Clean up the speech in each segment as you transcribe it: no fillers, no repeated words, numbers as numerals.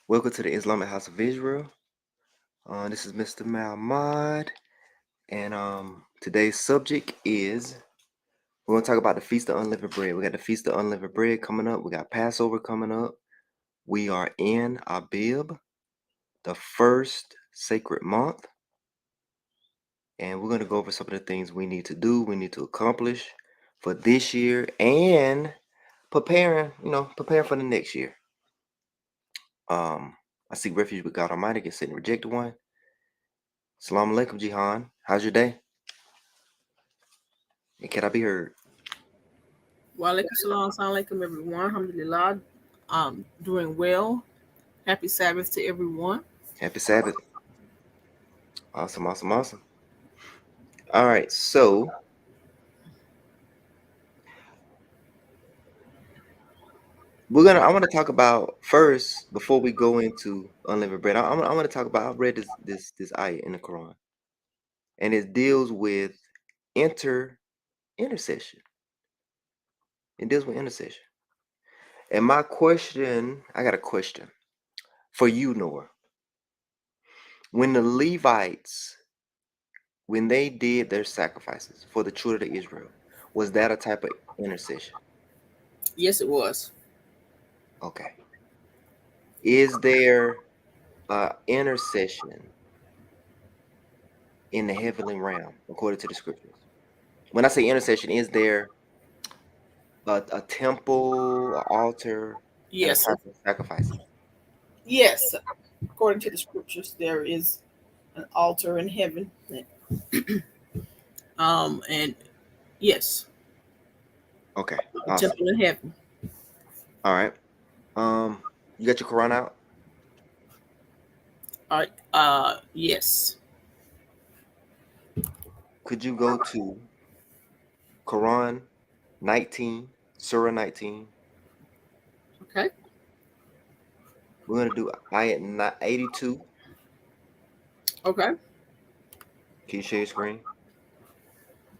Welcome to the Islamic House of Israel. This is Mr. Malmad, and today's subject is we're gonna talk about the Feast of Unleavened Bread. We got the Feast of Unleavened Bread coming up. We got Passover coming up. We are in Abib, the first sacred month, and we're gonna go over some of the things we need to do, we need to accomplish for this year, and preparing for the next year. I seek refuge with God Almighty against Satan, rejected one. Assalamu alaikum, Jihan. How's your day? And can I be heard? Wa alaikum salam, assalamu alaikum everyone. Alhamdulillah. Doing well. Happy Sabbath to everyone. Happy Sabbath. Awesome, awesome, awesome. All right, so I want to talk about first before we go into Unliving Bread. I want to talk about. I read this ayah in the Quran, and it deals with intercession. It deals with intercession. And I got a question for you, Noah. When the Levites, when they did their sacrifices for the children of Israel, was that a type of intercession? Yes, it was. Okay. Is there intercession in the heavenly realm according to the scriptures? When I say intercession, is there a temple, an altar, and a Yes. type of sacrifices? Yes. According to the scriptures, there is an altar in heaven. And yes, Okay, a awesome. temple in heaven. All right. You got your Quran out? All right. Yes. Could you go to Quran 19, Surah 19? Okay. We're gonna do ayat 82. Okay. Can you share your screen?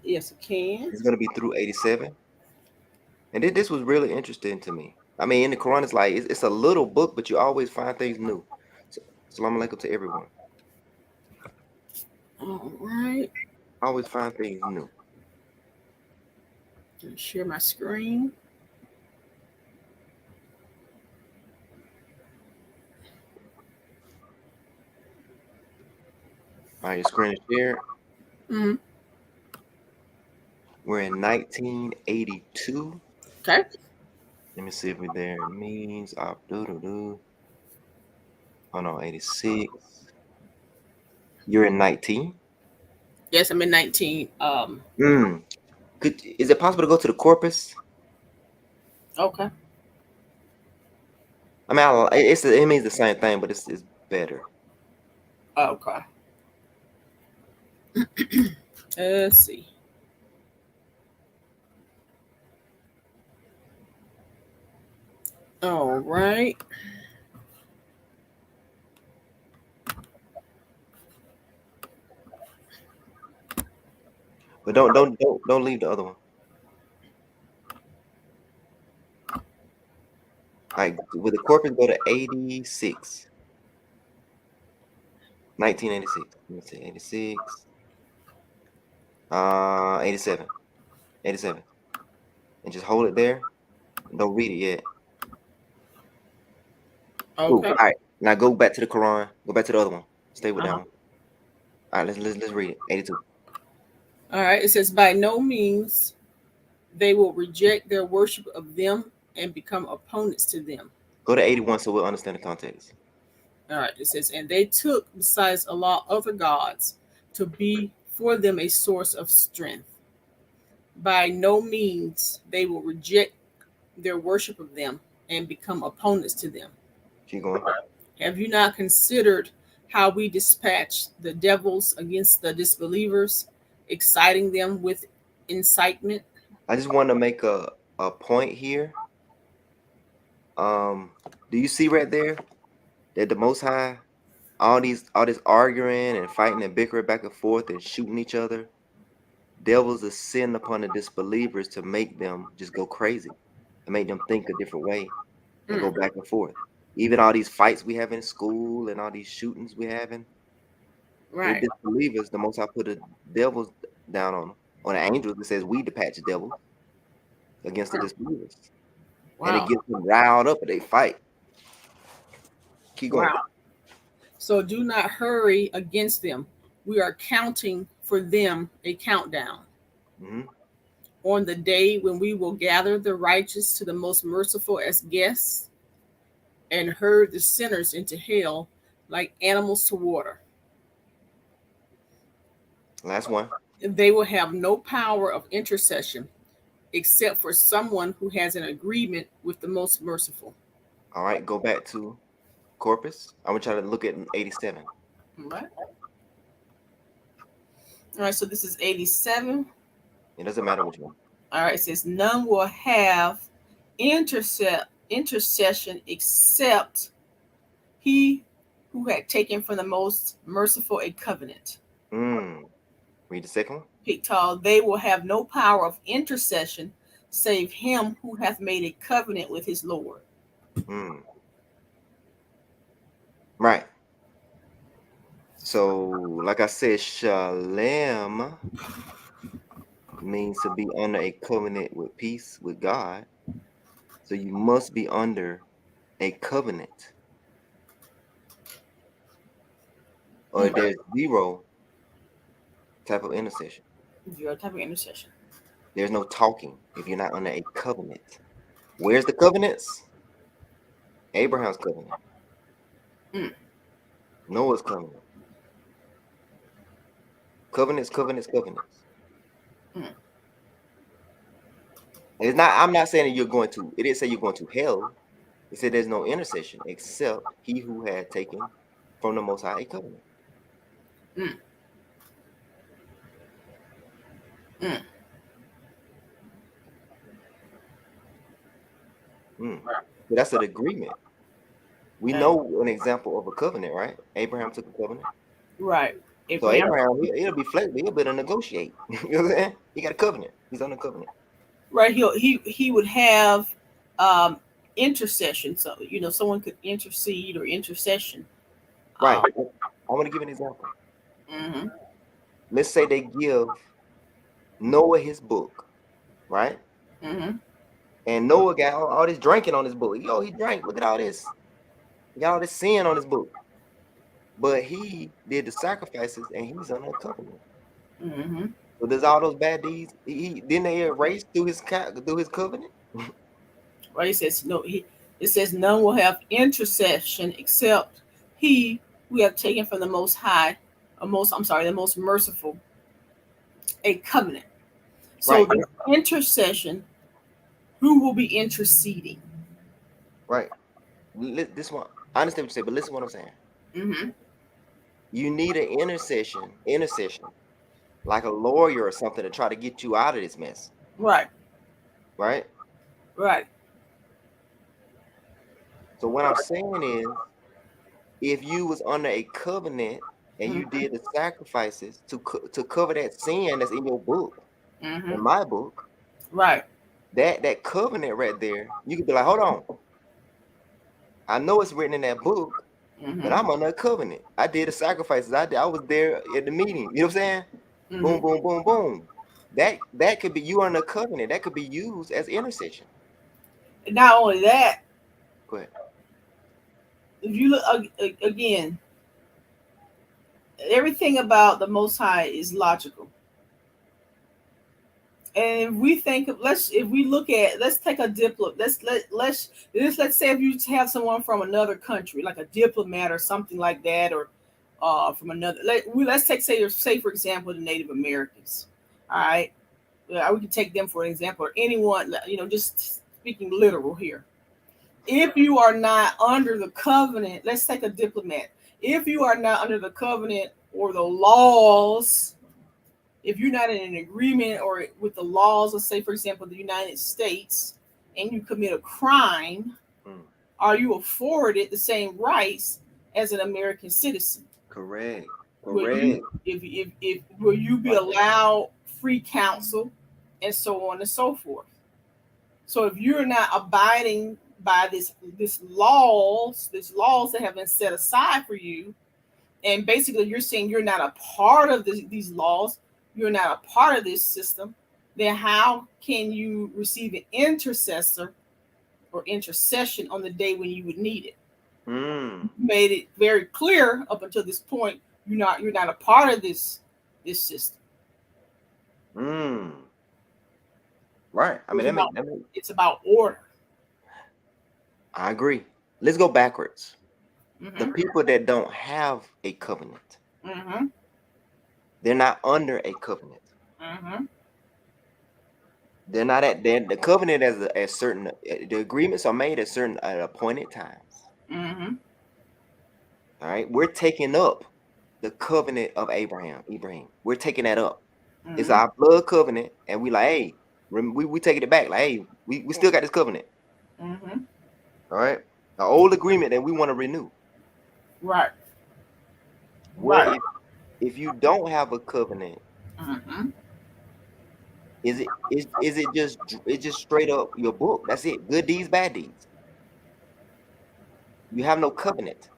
Yes, it can. It's gonna be through 87. And this was really interesting to me. I mean, in the Quran, it's like it's a little book, but you always find things new. So, Assalamu alaikum to everyone. All right. Always find things new. Share my screen. All right, your screen is shared. Mm-hmm. We're in 1982. Okay. Let me see if we're there. It means Hold on, 86. You're in 19. Yes, I'm in 19. Is it possible to go to the corpus? Okay. I mean, it means the same thing, but it's better. Okay. Let's see. All right. But don't leave the other one. All right, with the corpus, go to 86. 1986. Let me see, 86. 87. 87. And just hold it there. Don't read it yet. Cool. Okay. All right. Now go back to the Quran. Go back to the other one. Stay with that Uh-huh. one. All right, let's read it. 82. All right. It says, by no means they will reject their worship of them and become opponents to them. Go to 81 so we'll understand the context. All right. It says, and they took besides Allah other gods to be for them a source of strength. By no means they will reject their worship of them and become opponents to them. Keep going. Have you not considered how we dispatch the devils against the disbelievers, exciting them with incitement? I just want to make a point here. Do you see right there that the Most High, all this arguing and fighting and bickering back and forth and shooting each other, devils are sent upon the disbelievers to make them just go crazy, to make them think a different way and Mm. go back and forth. Even all these fights we have in school and all these shootings we having, they're Right. disbelievers. The Most High put the devils down on them. On the angels, it says we dispatch devils against the disbelievers. And it Wow. gets them riled up and they fight. Keep going. Wow. So do not hurry against them. We are counting for them a countdown. Hmm. On the day when we will gather the righteous to the most merciful as guests and herd the sinners into hell like animals to water. Last one. They will have no power of intercession except for someone who has an agreement with the most merciful. All right, go back to Corpus. I'm gonna try to look at 87. All right. All right. So this is 87. It doesn't matter which one. All right. It says, none will have intercession except he who had taken from the most merciful a covenant. Read the second one. Pictal, they will have no power of intercession save him who hath made a covenant with his Lord. Right. So, like I said, shalem means to be under a covenant with peace with God. So you must be under a covenant. Or there's zero type of intercession. Zero type of intercession. There's no talking if you're not under a covenant. Where's the covenants? Abraham's covenant. Noah's covenant. Covenants. It's not. I'm not saying that you're going to. It didn't say you're going to hell. It said there's no intercession except he who had taken from the Most High a covenant. So that's an agreement. We know an example of a covenant, right? Abraham took a covenant. Right. So Abraham, he'll be flexible. He'll be able to negotiate. You know what I'm saying? He got a covenant. He's on a covenant. Right. He would have intercession. So someone could intercede or intercession. Right. I want to give an example. Mm-hmm. Let's say they give Noah his book, right? Mm-hmm. And Noah got all this drinking on his book. Yo, he drank. Look at all this. He got all this sin on his book. But he did the sacrifices and he's on a covenant. Mm-hmm. So there's all those bad deeds. Didn't they erase through his covenant? Right. It says no. It says none will have intercession except he who have taken from the Most High, the most merciful, a covenant. So the intercession, who will be interceding? Right. This one, I understand what you say, but listen to what I'm saying. Mm-hmm. You need an intercession, like a lawyer or something to try to get you out of this mess. Right. Right. Right. So what I'm saying is, if you was under a covenant and you did the sacrifices to cover that sin that's in your book, in my book, right, that covenant right there, you could be like, hold on, I know it's written in that book, but I'm under a covenant. I did the sacrifices. I was there at the meeting. You know what I'm saying? Boom, boom, boom, boom. That could be you under a covenant. That could be used as intercession. Not only that, go ahead. If you look again, everything about the Most High is logical. And if we think of let's take a diplomat. Let's say if you have someone from another country, like a diplomat or something like that, or from another. Let's say for example the Native Americans. All right, we can take them for an example, or anyone. Just speaking literal here. If you are not under the covenant, let's take a diplomat. If you are not under the covenant or the laws, if you're not in an agreement or with the laws of, say, for example, the United States, and you commit a crime, are you afforded the same rights as an American citizen? Correct. Will you be allowed free counsel and so on and so forth? So if you're not abiding by this laws that have been set aside for you, and basically you're saying you're not a part of these laws, you're not a part of this system, then how can you receive an intercessor or intercession on the day when you would need it? Mm. Made it very clear up until this point you're not a part of this system. Mm. Right. I mean, It's about order. I agree. Let's go backwards. The Mm-hmm. people that don't have a covenant, Mm-hmm. they're not under a covenant. Mm-hmm. They're not the covenant as certain. The agreements are made at appointed times. Mm-hmm. All right, we're taking up the covenant of Abraham. We're taking that up. It's Mm-hmm. our blood covenant, and we like, hey, we taking it back. Like, hey, we still got this covenant. Mm-hmm. All right, the old agreement that we want to renew. Right. Well, Right. if you don't have a covenant, Mm-hmm. is it just straight up your book? That's it. Good deeds, bad deeds. You have no covenant.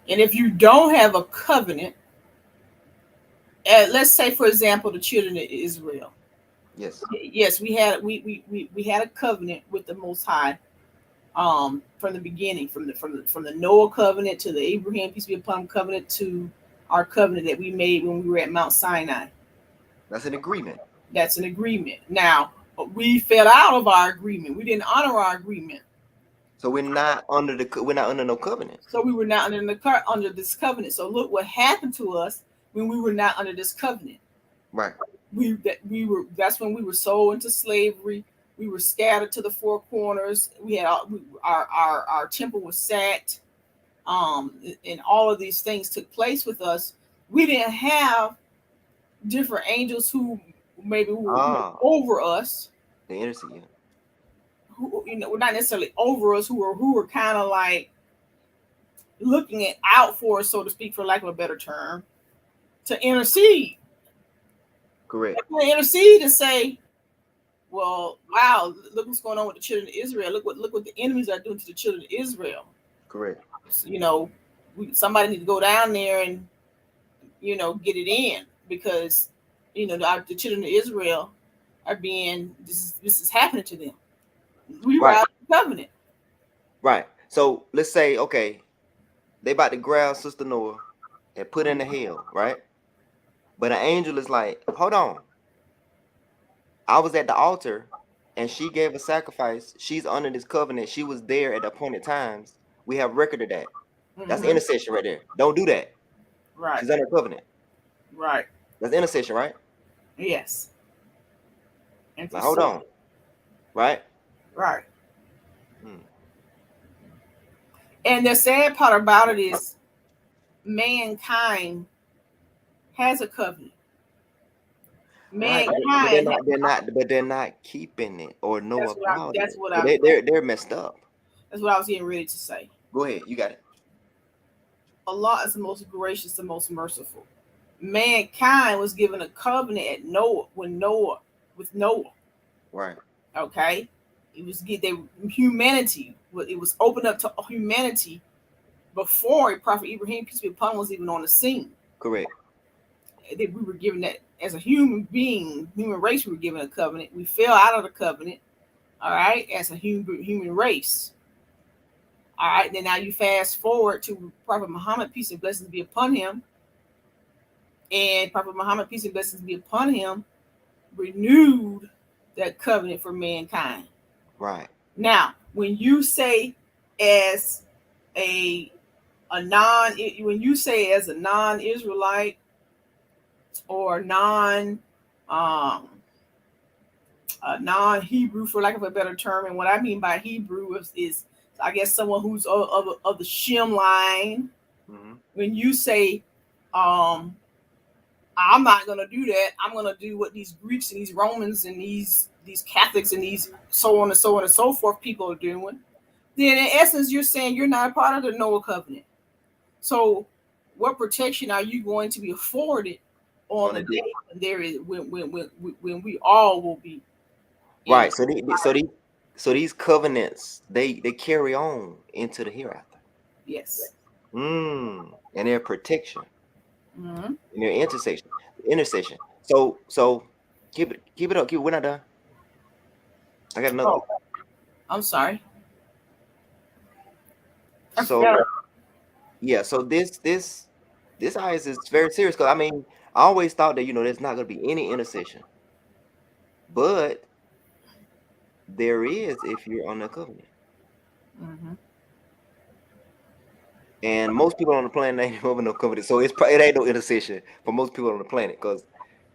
And if you don't have a covenant, let's say for example the children of Israel. Yes. Yes, we had a covenant with the Most High, from the beginning, from the Noah covenant to the Abraham peace be upon him covenant to our covenant that we made when we were at Mount Sinai. That's an agreement. That's an agreement. Now we fell out of our agreement. We didn't honor our agreement. So we're not under no covenant. So we were not under this covenant. So look what happened to us when we were not under this covenant. Right. That's when we were sold into slavery. We were scattered to the four corners. We had our temple was sacked, and all of these things took place with us. We didn't have different angels who maybe were over us. The intercede. Who, not necessarily over us, who were kind of like looking out for us, so to speak, for lack of a better term, to intercede. Correct. Intercede and say, well, wow, look what's going on with the children of Israel. Look what the enemies are doing to the children of Israel. Correct. So, somebody need to go down there and get it in, because the children of Israel are being this is happening to them. We were out of the covenant. Right. So let's say, okay, they about to grab Sister Noah and put in the hell, right? But an angel is like, hold on. I was at the altar and she gave a sacrifice. She's under this covenant. She was there at the appointed times. We have record of that. That's intercession right there. Don't do that. Right. She's under covenant. Right. That's intercession, right? Yes. Now, hold on. Right? Right. And the sad part about it is mankind has a covenant. Mankind, right. But they're not keeping it or know about it. They're messed up. That's what I was getting ready to say. Go ahead, you got it. Allah is the most gracious, the most merciful. Mankind was given a covenant at Noah with Noah. Right. Okay. Humanity. It was opened up to humanity before Prophet Ibrahim, peace be upon him, was even on the scene. Correct. We were given that as a human being, human race. We were given a covenant. We fell out of the covenant. All right, as a human race. All right, then now you fast forward to Prophet Muhammad, peace and blessings be upon him. And Prophet Muhammad, peace and blessings be upon him, renewed that covenant for mankind. Right. Now, when you say as a non-Israelite or non-Hebrew, for lack of a better term, and what I mean by Hebrew is I guess someone who's of the Shem line. Mm-hmm. When you say, I'm not gonna do that, I'm gonna do what these Greeks and these Romans and these Catholics and these so on and so on and so forth people are doing, then in essence you're saying you're not a part of the Noah covenant. So what protection are you going to be afforded on the day when there is when we all will be right? So So these covenants, they carry on into the hereafter. Yes. And their protection Mm-hmm. and their intercession. So keep it up. We're not done. I got another one. Oh, I'm sorry. I forgot. So yeah, so this eyes is very serious because I mean I always thought that there's not gonna be any intercession, but there is if you're on the covenant. Mm-hmm. And most people on the planet ain't over no covenant, so it ain't no intercession for most people on the planet because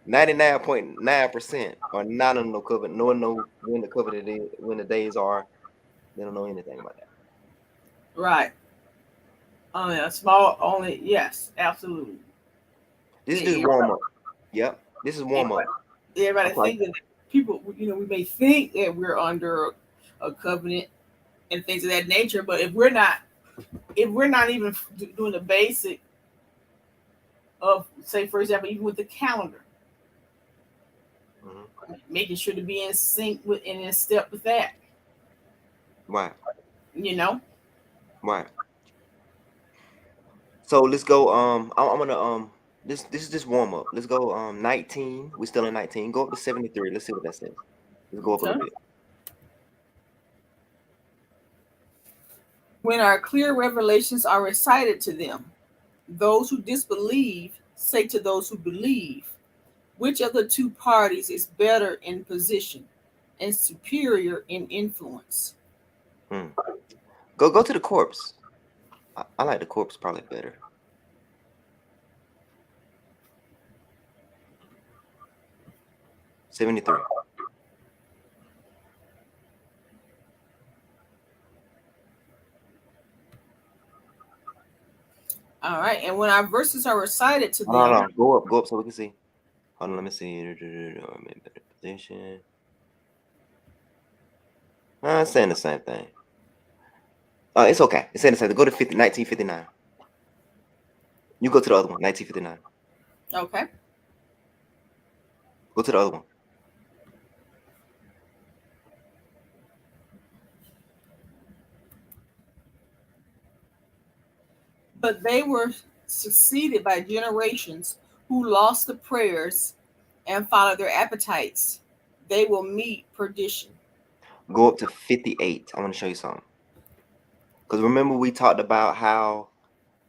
99.9% are not on no covenant. No one know when the covenant is, when the days are. They don't know anything about that. Right. Only a small. Only yes, absolutely. This is Yeah, just warm up. Yep, this is warm up. everybody Okay. think that people, we may think that we're under a covenant and things of that nature, but if we're not even doing the basic of, say, for example, even with the calendar, Hmm. making sure to be in sync with and in step with that, Right, you know. right. So let's go. I'm gonna this is just warm up. Let's go 19. We're still in 19. Go up to 73. Let's see what that says. Let's go up a Okay. little bit. When our clear revelations are recited to them, those who disbelieve say to those who believe, which of the two parties is better in position and superior in influence? Hmm. Go to the corpse. I like the corpse probably better. 73. All right. And when our verses are recited to Hold them, on. Go up so we can see. Hold on, let me see. I'm in better position. It's saying the same thing. It's okay. It's saying the same thing. Go to 1959. You go to the other one, 1959. okay. Go to the other one. But they were succeeded by generations who lost the prayers and followed their appetites. They will meet perdition. Go up to 58. I want to show you something. Because remember we talked about how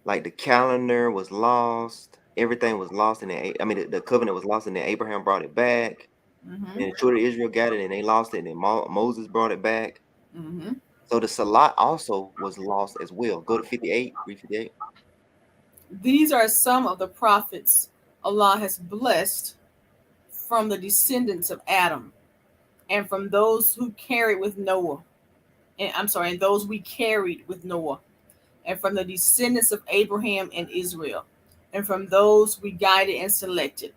like the calendar was lost, everything was lost, and I mean the covenant was lost, and then Abraham brought it back, Mm-hmm. and the children of Israel got it, and they lost it, and then Moses brought it back. Mm-hmm. So the Salat also was lost as well. Go to 58, read 58. These are some of the prophets Allah has blessed from the descendants of Adam and from those who carried with Noah. And I'm sorry, and those we carried with Noah, and from the descendants of Abraham and Israel, and from those we guided and selected.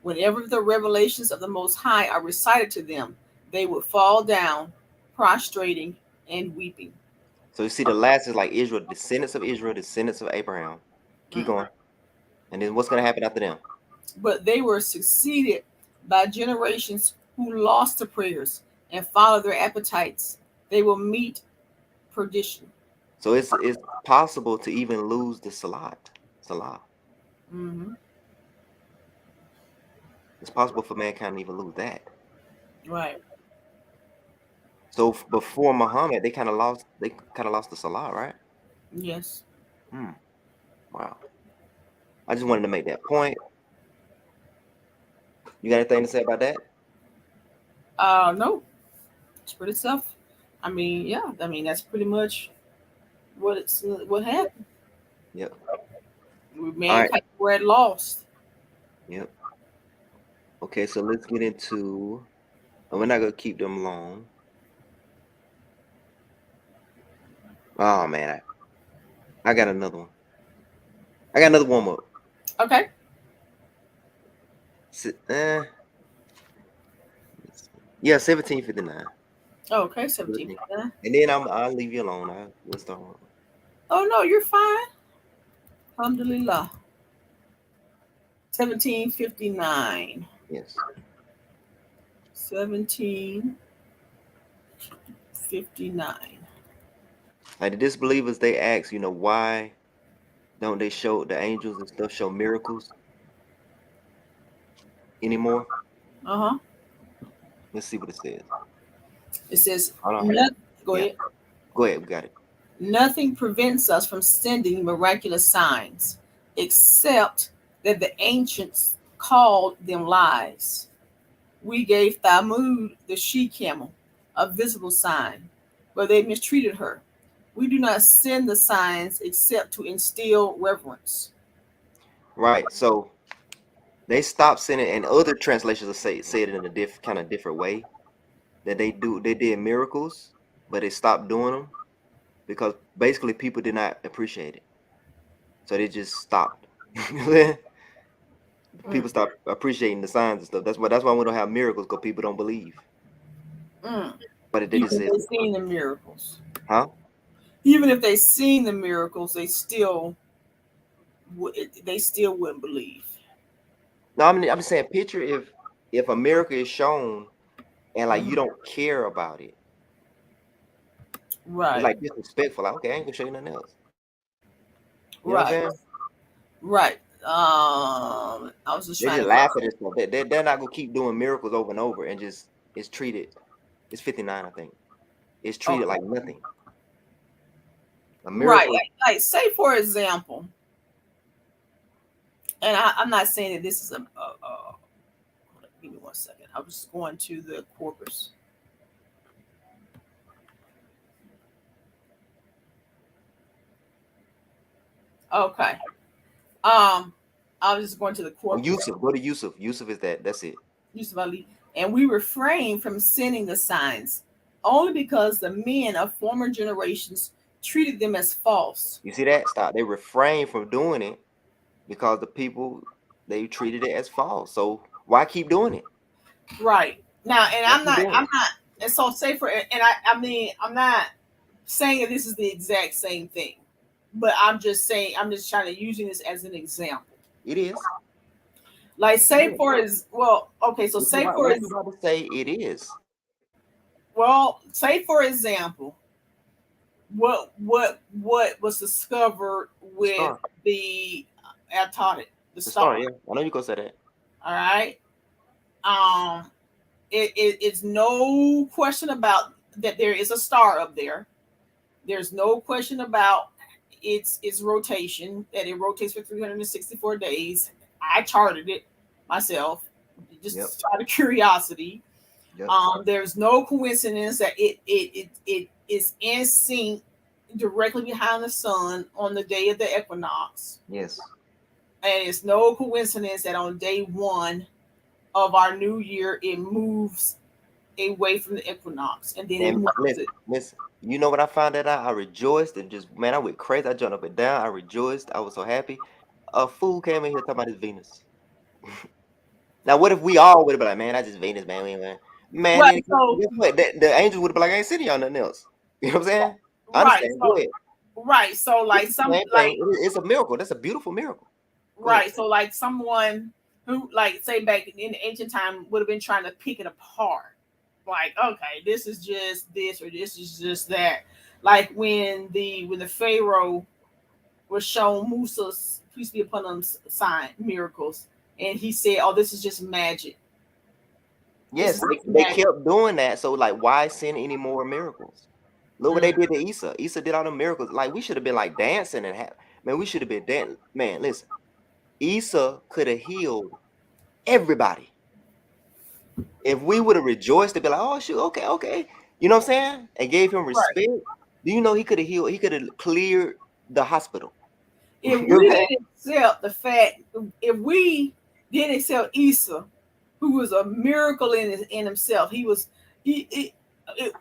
Whenever the revelations of the Most High are recited to them, they would fall down, prostrating and weeping. So you see the last is like Israel, Israel, descendants of Abraham. Keep Mm. going. And then what's going to happen after them? But they were succeeded by generations who lost the prayers and followed their appetites. They will meet perdition. So it's possible to even lose the Salah. Mm-hmm. It's possible for mankind to even lose that. Right. So before Muhammad, they kind of lost the Salah, right? Yes. Hmm. Wow. I just wanted to make that point. You got anything to say about that? No, it's pretty tough. I mean, yeah. I mean, that's pretty much what happened. Yep. All right. Mankind were at lost. Yep. Okay, so let's get into. And we're not gonna keep them long. Oh man, I got another one. I got another warm up. Okay. Yeah, 1759. Oh, okay. 17. 1759. And then I'll leave you alone. We'll start. Oh no, you're fine. Alhamdulillah. 1759. Yes. 1759. 59. Like the disbelievers, they ask, why don't they show the angels and stuff show miracles anymore? Uh-huh. Let's see what it says. It says, Hold on. go Yeah, ahead. go ahead. We got it. Nothing prevents us from sending miraculous signs, except that the ancients called them lies. We gave Thamud the she camel a visible sign, but they mistreated her. We do not send the signs except to instill reverence. Right. So they stopped sending, and other translations will say it in a kind of different way, that they did miracles, but they stopped doing them because basically people did not appreciate it, so they just stopped. Mm, People stopped appreciating the signs and stuff. That's why we don't have miracles, because people don't believe. mm. But they Even just if says, they've seen the miracles, huh? even if they've seen the miracles, they still wouldn't believe. No, I'm saying, picture if a miracle is shown and like you Mhm. don't care about it. It's Right, like disrespectful. Like, okay, I ain't gonna show you nothing else. You know what I'm right, saying? right. I was just They trying just to laugh at this stuff. They're not gonna keep doing miracles over and over and just it's treated. It's 59, I think. It's treated okay. like nothing. A Right, miracle. like say for example, and I'm not saying that this is hold on, give me 1 second. I was going to the corpus. Okay. Um, I was just going to the Oh, corpus. Yusuf. Go to Yusuf. Yusuf is that. That's it. Yusuf Ali, and we refrain from sending the signs only because the men of former generations treated them as false. You see that? Stop. They refrain from doing it because the people, they treated it as false. So why keep doing it? Right now, and Why keep doing I'm it? not, and so say for, and I mean, I'm not saying that this is the exact same thing, but I'm just saying, I'm just trying to using this as an example. It is. Like say Yeah. for is well, okay, so say for Why is you about to say it is? well, say for example, what was discovered The with star. the I taught it, the The star. star, yeah. I know you gonna say that. All right. Um it's no question about that there is a star up there. There's no question about its rotation, that it rotates for 364 days. I charted it myself, Yep. just out of curiosity. Yep. There's no coincidence that it is in sync directly behind the sun on the day of the equinox, Yes. and it's no coincidence that on day one of our new year it moves away from the equinox, and then it And moves listen, it. listen. You know what I found that out? I rejoiced and just, man, I went crazy. I jumped up and down. I rejoiced. I was so happy. A fool came in here talking about his Venus. Now, what if we all would have been like, man, that's just Venus, man. Man, Right. then So guess what? The angels would have been like, I ain't sitting y'all nothing else. You know what I'm saying? I right. understand. Go So ahead. right. So It's like the some same thing. It's a miracle. That's a beautiful miracle. Go ahead. right. So like someone who like say back in the ancient time would have been trying to pick it apart. Like, okay, this is just this or this is just that. Like when the Pharaoh was shown Musa's peace be upon him sign miracles, and he said, "Oh, this is just magic. This Yes, is they, just they magic." kept doing that. So, like, why send any more miracles? Look what Mm, they did to Issa. Issa did all the miracles. Like, we should have been like dancing and man, we should have been dancing. Man, listen, Issa could have healed everybody. If we would have rejoiced to be like, oh shoot, okay, okay. You know what I'm saying? And gave him right. respect. Do you know he could have healed, he could have cleared the hospital. If You know we what I'm saying? didn't accept the fact, if we didn't accept Isa, who was a miracle in himself, he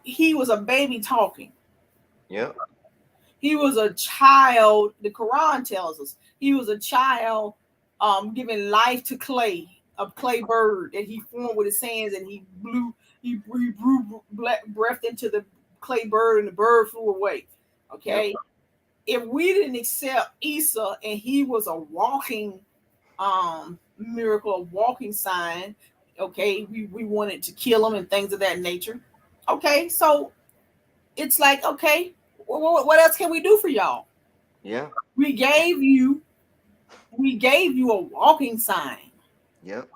he was a baby talking. Yep. He was a child. The Quran tells us he was a child, giving life to clay, a clay bird that he formed with his hands, and he blew breath into the clay bird, and the bird flew away. Yep. Okay, if we didn't accept Isa and he was a walking miracle, a walking sign, okay, we wanted to kill him and things of that nature. Okay, so it's like, okay, what else can we do for y'all? Yeah. We gave you a walking sign. Yep.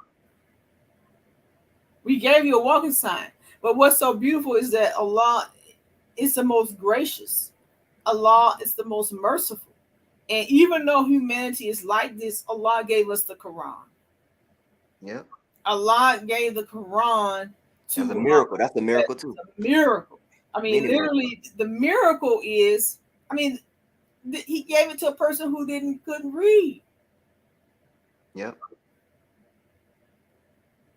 We gave you a walking sign. But what's so beautiful is that Allah is the most gracious. Allah is the most merciful. And even though humanity is like this, Allah gave us the Quran. Yep. Allah gave the Quran That's a to miracle. That's a miracle it's too. a miracle. I mean, Many miracles. literally, the miracle is, I mean, he gave it to a person who couldn't read. Yep.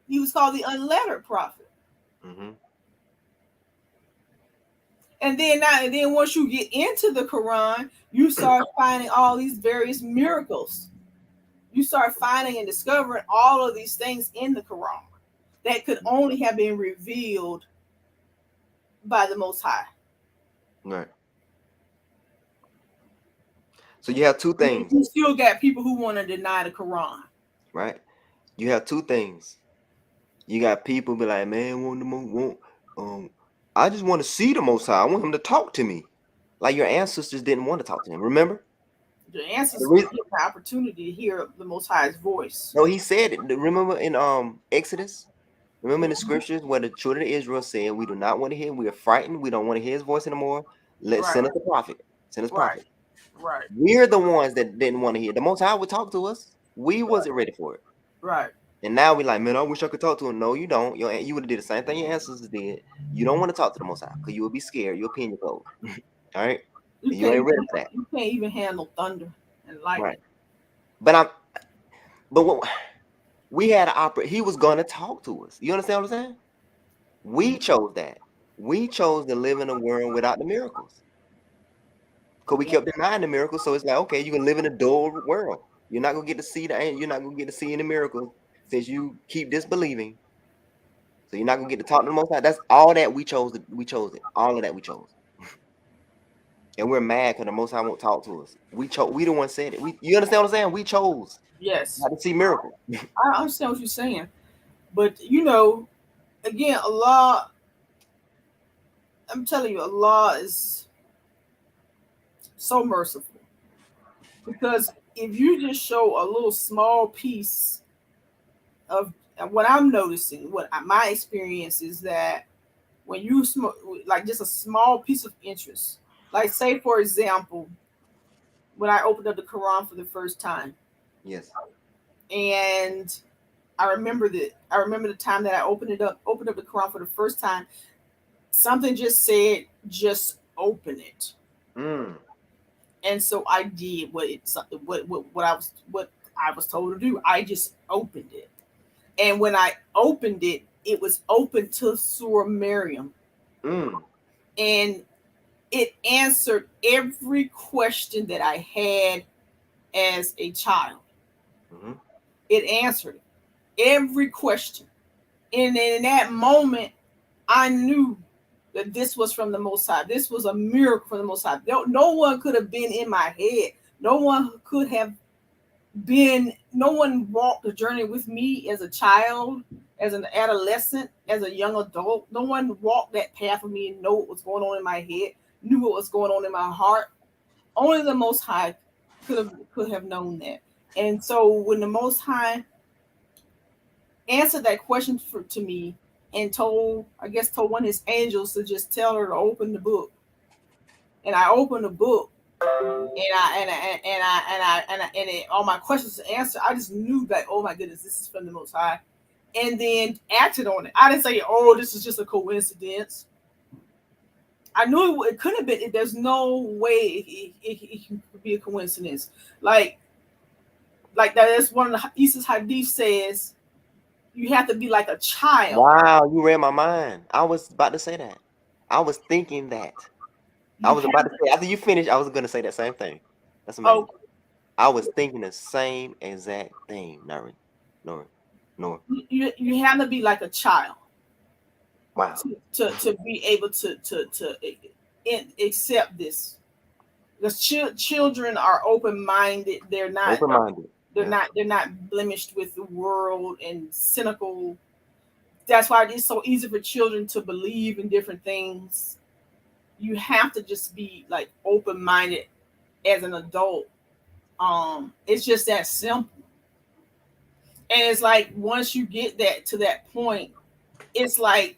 He was called the unlettered prophet. Mm-hmm. And then once you get into the Quran, you start finding all these various miracles. You start finding and discovering all of these things in the Quran that could only have been revealed by the Most High. Right. So you have two things, You still got people who want to deny the Quran. right? You have two things. You got people be like, man, I just want to see the Most High. I want him to talk to me. Like your ancestors didn't want to talk to him. Remember? The The ancestors reason, get the opportunity to hear the Most High's voice. no, he said it. Remember in Exodus? Remember in the Mhm. scriptures where the children of Israel said, we do not want to hear, we are frightened, we don't want to hear his voice anymore. Let's Right, send us a prophet. Send us a right, prophet. right, We're the ones that didn't want to hear. The Most High would talk to us. We wasn't ready for it. right. And now we like, man, I wish I could talk to him. No, you don't. You would have did the same thing your ancestors did. You don't want to talk to the Most High because you will be scared. You'll pin your clothes. All right? You And you can't ain't ready for that. you can't even handle thunder and Right. lightning. But what we had an opera. He was gonna talk to us. You understand what I'm saying? We chose that. We chose to live in a world without the miracles. Because we Yeah. kept denying the miracles. So it's like, okay, you can live in a dull world. You're not gonna get to see you're not gonna get to see any miracles since you keep disbelieving. So you're not gonna get to talk to the Most High. That's all that we chose. We chose it. All of that we chose, and we're mad because the Most High won't talk to us. We chose. We the one said it. You understand what I'm saying? We chose Yes, not to see miracles. I understand what you're saying, but again, Allah. I'm telling you, Allah is so merciful because if you just show a little small piece of what I'm noticing, my experience is that when you like just a small piece of interest, like say for example, when I opened up the Quran for the first time, Yes. and I remember the time that I opened up the Quran for the first time. Something just said, "Just open it," Mm. and so I did what I was told to do. I just opened it, and when I opened it, it was open to Surah Maryam, Mm. and it answered every question that I had as a child. Mm-hmm. It answered every question. And in that moment, I knew that this was from the Most High. This was a miracle from the Most High. No one could have been in my head. No one could have no one walked the journey with me as a child, as an adolescent, as a young adult. No one walked that path with me and know what was going on in my head, knew what was going on in my heart. Only the Most High could have known that. And so when the Most High answered that question to me and told one of his angels to just tell her to open the book, and I opened the book, and all my questions answered. I just knew that, oh my goodness, this is from the Most High, and then acted on it. I didn't say, oh, this is just a coincidence. I knew it couldn't have been. There's no way it could be a coincidence. Like that is one of the Issa's hadith says you have to be like a child. Wow, you read my mind. I was about to say that. I was thinking that. I You was have about to say after you finished, I was gonna say that same thing. That's oh amazing. I was thinking the same exact thing, Nari. Nor. Nor. you have to be like a child Wow. to be able to accept this. Because children are open minded. Open minded. Yeah. They're not blemished with the world and cynical. That's why it's so easy for children to believe in different things. You have to just be like open-minded as an adult. It's just that simple. And it's like once you get that to that point, it's like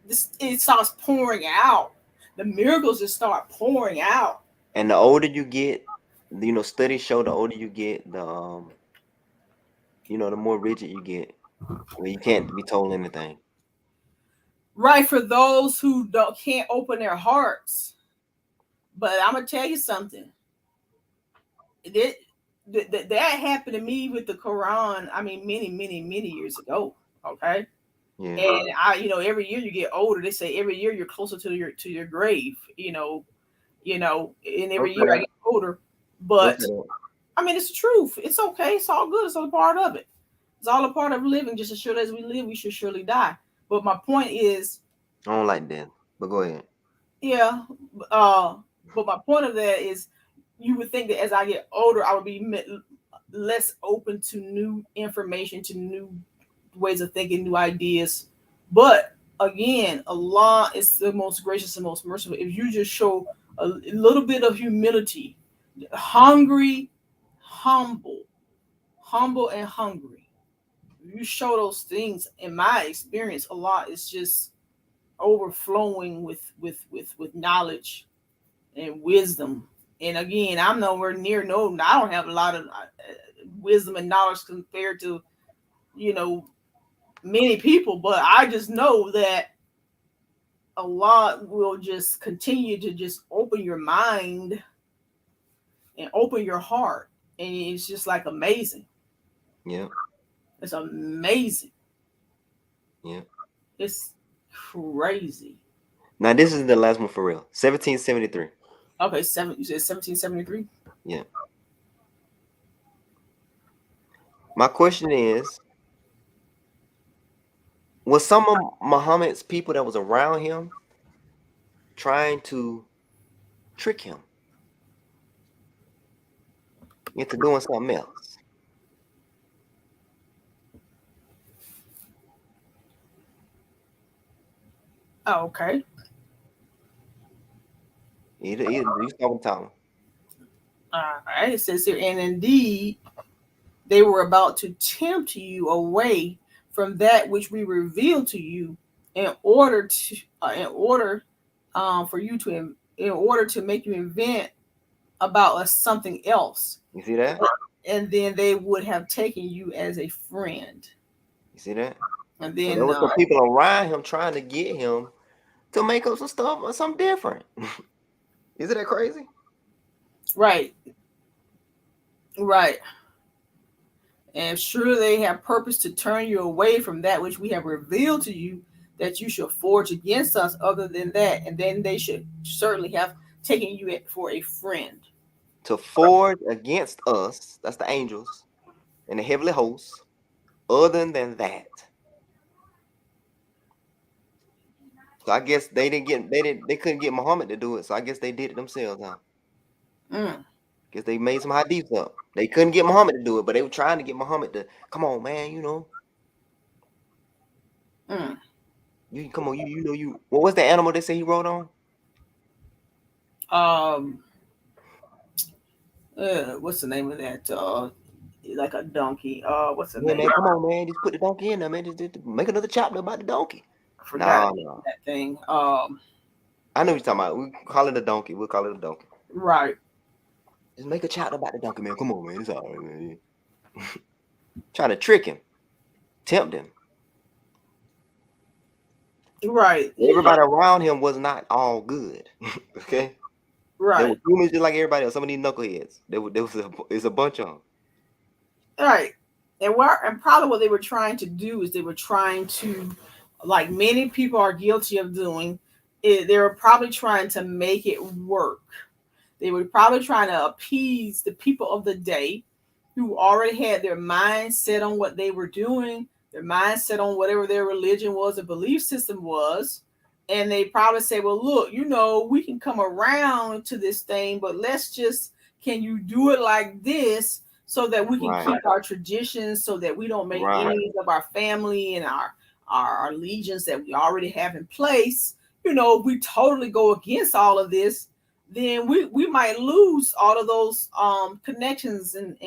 it starts pouring out. The miracles just start pouring out. And the older you get, studies show the older you get, the more rigid you get, where you can't be told anything. Right, for those who can't open their hearts. But I'm gonna tell you something. That happened to me with the Quran. I mean, many years ago. Okay, Yeah. and every year you get older. They say every year you're closer to your grave. And every year I get older. But I mean, it's the truth. It's okay. It's all good. It's all a part of it. It's all a part of living. Just as sure as we live, we should surely die. But my point is, I don't like death, but go ahead. yeah. But my point of that is, you would think that as I get older, I would be less open to new information, to new ways of thinking, new ideas. But again, Allah is the most gracious and most merciful. If you just show a little bit of humility, hungry, humble, humble and hungry. You show those things. In my experience, Allah is just overflowing with knowledge and wisdom. And again, I'm nowhere near I don't have a lot of wisdom and knowledge compared to many people, but I just know that Allah will just continue to just open your mind and open your heart, and it's just like amazing. Yeah. It's amazing. Yeah. It's crazy. Now this is the last one for real. 1773. Okay, you said 1773? Yeah. My question is, was some of Muhammad's people that was around him trying to trick him into doing something else? Oh, okay. Either you start talking. All right. It says here, and indeed, they were about to tempt you away from that which we revealed to you, in order to, for you to, in order to make you invent about us something else. You see that? And then they would have taken you as a friend. You see that? And So then there was some people around him trying to get him to make up some stuff or something different. Isn't that crazy? Right. Right. And sure they have purpose to turn you away from that which we have revealed to you, that you shall forge against us other than that. And then they should certainly have taken you for a friend. To forge against us, that's the angels and the heavenly hosts, other than that. So I guess they couldn't get Muhammad to do it. So I guess they did it themselves, huh? Guess they made some hadiths up. They couldn't get Muhammad to do it, but they were trying to get Muhammad to come on, man. You come on. You. What was the animal they say he rode on? What's the name of that? Like a donkey. What's the Yeah, name? man. Come on, man. Just put the donkey in there, man. Just make another chapter about the donkey. I forgot No. that thing. I know what you're talking about. We call it a donkey. We'll call it a donkey. Right. Just make a chapter about the donkey, man. Come on, man. It's all right, man. Trying to trick him, tempt him. Right. Everybody around him was not all good. Okay. Right. They were humans just like everybody else. Some of these knuckleheads. It's a bunch of them. Right. And probably what they were trying to do is they were trying to, like many people are guilty of doing, they were probably trying to make it work. They were probably trying to appease the people of the day who already had their mind set on what they were doing, their mind set on whatever their religion was, their belief system was. And they probably say, well, look, we can come around to this thing, but can you do it like this so that we can keep our traditions, so that we don't make enemies of our family and our allegiance that we already have in place? if we totally go against all of this, then we might lose all of those connections and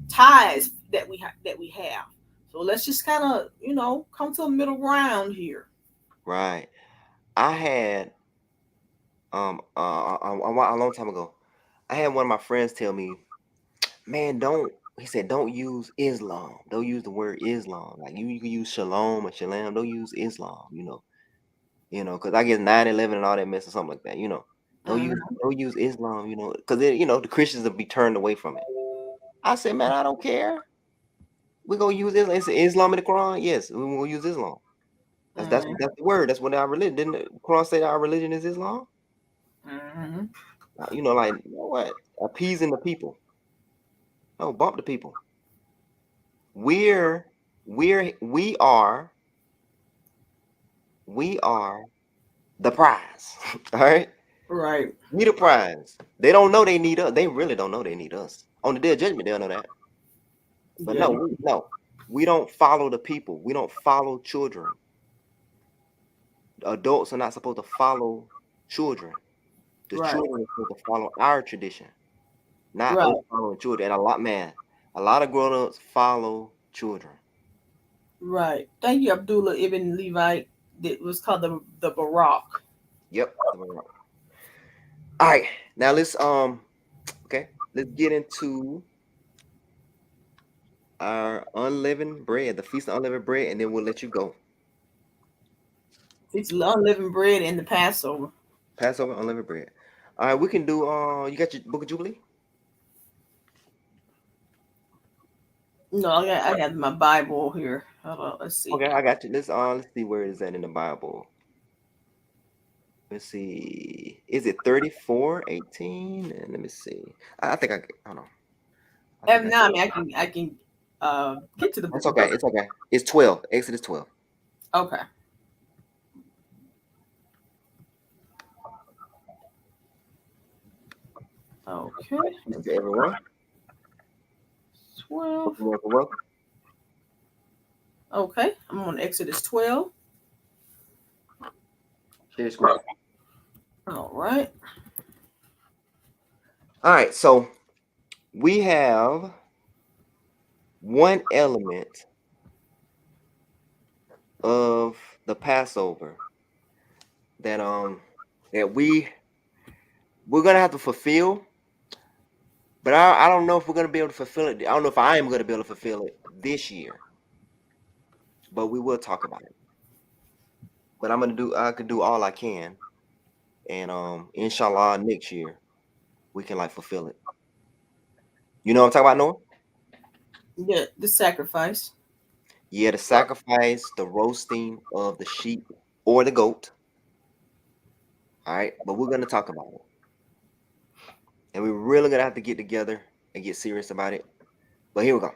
ties that we have. So let's just kind of come to a middle ground here. Right. I had a long time ago. I had one of my friends tell me, man, don't. He said, don't use Islam. Don't use the word Islam. Like you can use Shalom or Shalem. Don't use Islam. Because I guess 9/11 and all that mess or something like that. Don't use Mhm. don't use Islam. Because the Christians will be turned away from it. I said, man, I don't care. We're gonna use Islam. It's Islam in the Quran. Yes, we will use Islam. Mhm. That's the word. That's what our religion. Didn't the Quran say that our religion is Islam? Mhm. Like what? Appeasing the people. No, bump the people. We're we're we are the prize. All right, Right. we the prize. They don't know they need us. They really don't know they need us. On the day of judgment, they'll know that. But Yeah. no, we don't follow the people. We don't follow children. Adults are not supposed to follow children. The Right. children are supposed to follow our tradition, not us Right. following children. And a lot of grown-ups follow children. Right. Thank you, Abdullah ibn Levi. It was called the Barak. Yep. All right. Now okay, let's get into our unleavened bread, the feast of unleavened bread, and then we'll let you go. It's unleavened bread and the Passover. Passover unleavened bread. All right, we can do. You got your Book of Jubilee? No, I got my Bible here. Hold on, let's see. Okay, I got you. Let's see where is that in the Bible. Let's see. Is it 34:18? And let me see. I think hold on. I think And I now, I mean, I can get to the It's verse. okay. It's okay. It's 12. Exodus 12. Okay. Okay. Peace to everyone. 12. Welcome, welcome, welcome. Okay. I'm on Exodus 12. Share screen. All right. All right, so we have one element of the Passover that that we're gonna have to fulfill, but I don't know if we're gonna be able to fulfill it. I don't know if I am gonna be able to fulfill it this year, but we will talk about it. But I could do all I can, and inshallah next year we can like fulfill it. You know what I'm talking about, Noah? The sacrifice. Yeah, the sacrifice, the roasting of the sheep or the goat. All right, but we're gonna talk about it, and we're really gonna have to get together and get serious about it. But here we go.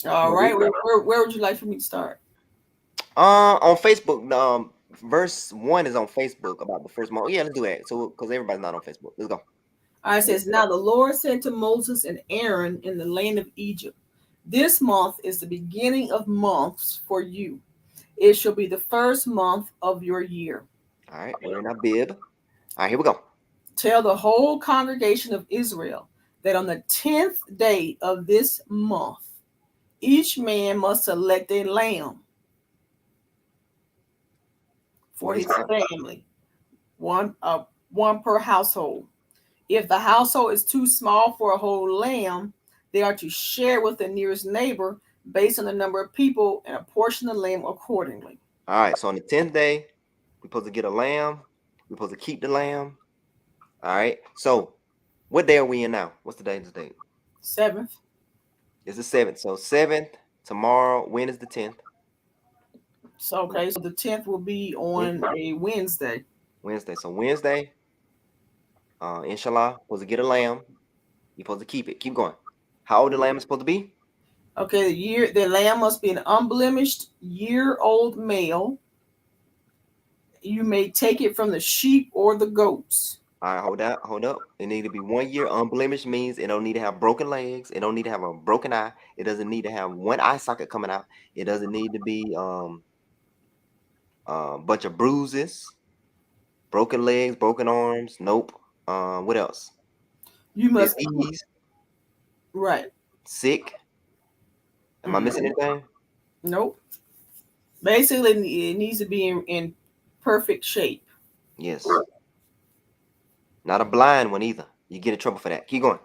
All You wanna read right. it? Where would you like for me to start? On Facebook, verse 1 is on Facebook about the first month. Yeah, let's do that. So, because everybody's not on Facebook, let's go. All right. It says, now the Lord said to Moses and Aaron in the land of Egypt, this month is the beginning of months for you. It shall be the first month of your year. All right, we're in our bib. All right, here we go. Tell the whole congregation of Israel that on the 10th day of this month, each man must select a lamb For for his his family. family, one per household. If the household is too small for a whole lamb, they are to share with the nearest neighbor based on the number of people and apportion the lamb accordingly. All right, so on the 10th day, we're supposed to get a lamb. We're supposed to keep the lamb. All right, so what day are we in now? What's the day today? Seventh. It's the 7th. So 7th, tomorrow, when is the 10th? So okay, so the 10th will be on a Wednesday. Wednesday. So Wednesday, inshallah, supposed to get a lamb. You're supposed to keep it. Keep going. How old the lamb is supposed to be? Okay, the lamb must be an unblemished year-old male. You may take it from the sheep or the goats. All right, hold up. It need to be 1 year. Unblemished means it don't need to have broken legs. It don't need to have a broken eye. It doesn't need to have one eye socket coming out. It doesn't need to be Bunch of bruises, broken legs, broken arms. Nope. What else? You must keep, Disease, right. sick. Am I missing Mhm. anything? Nope. Basically, it needs to be in perfect shape. Yes. Not a blind one either. You get in trouble for that. Keep going.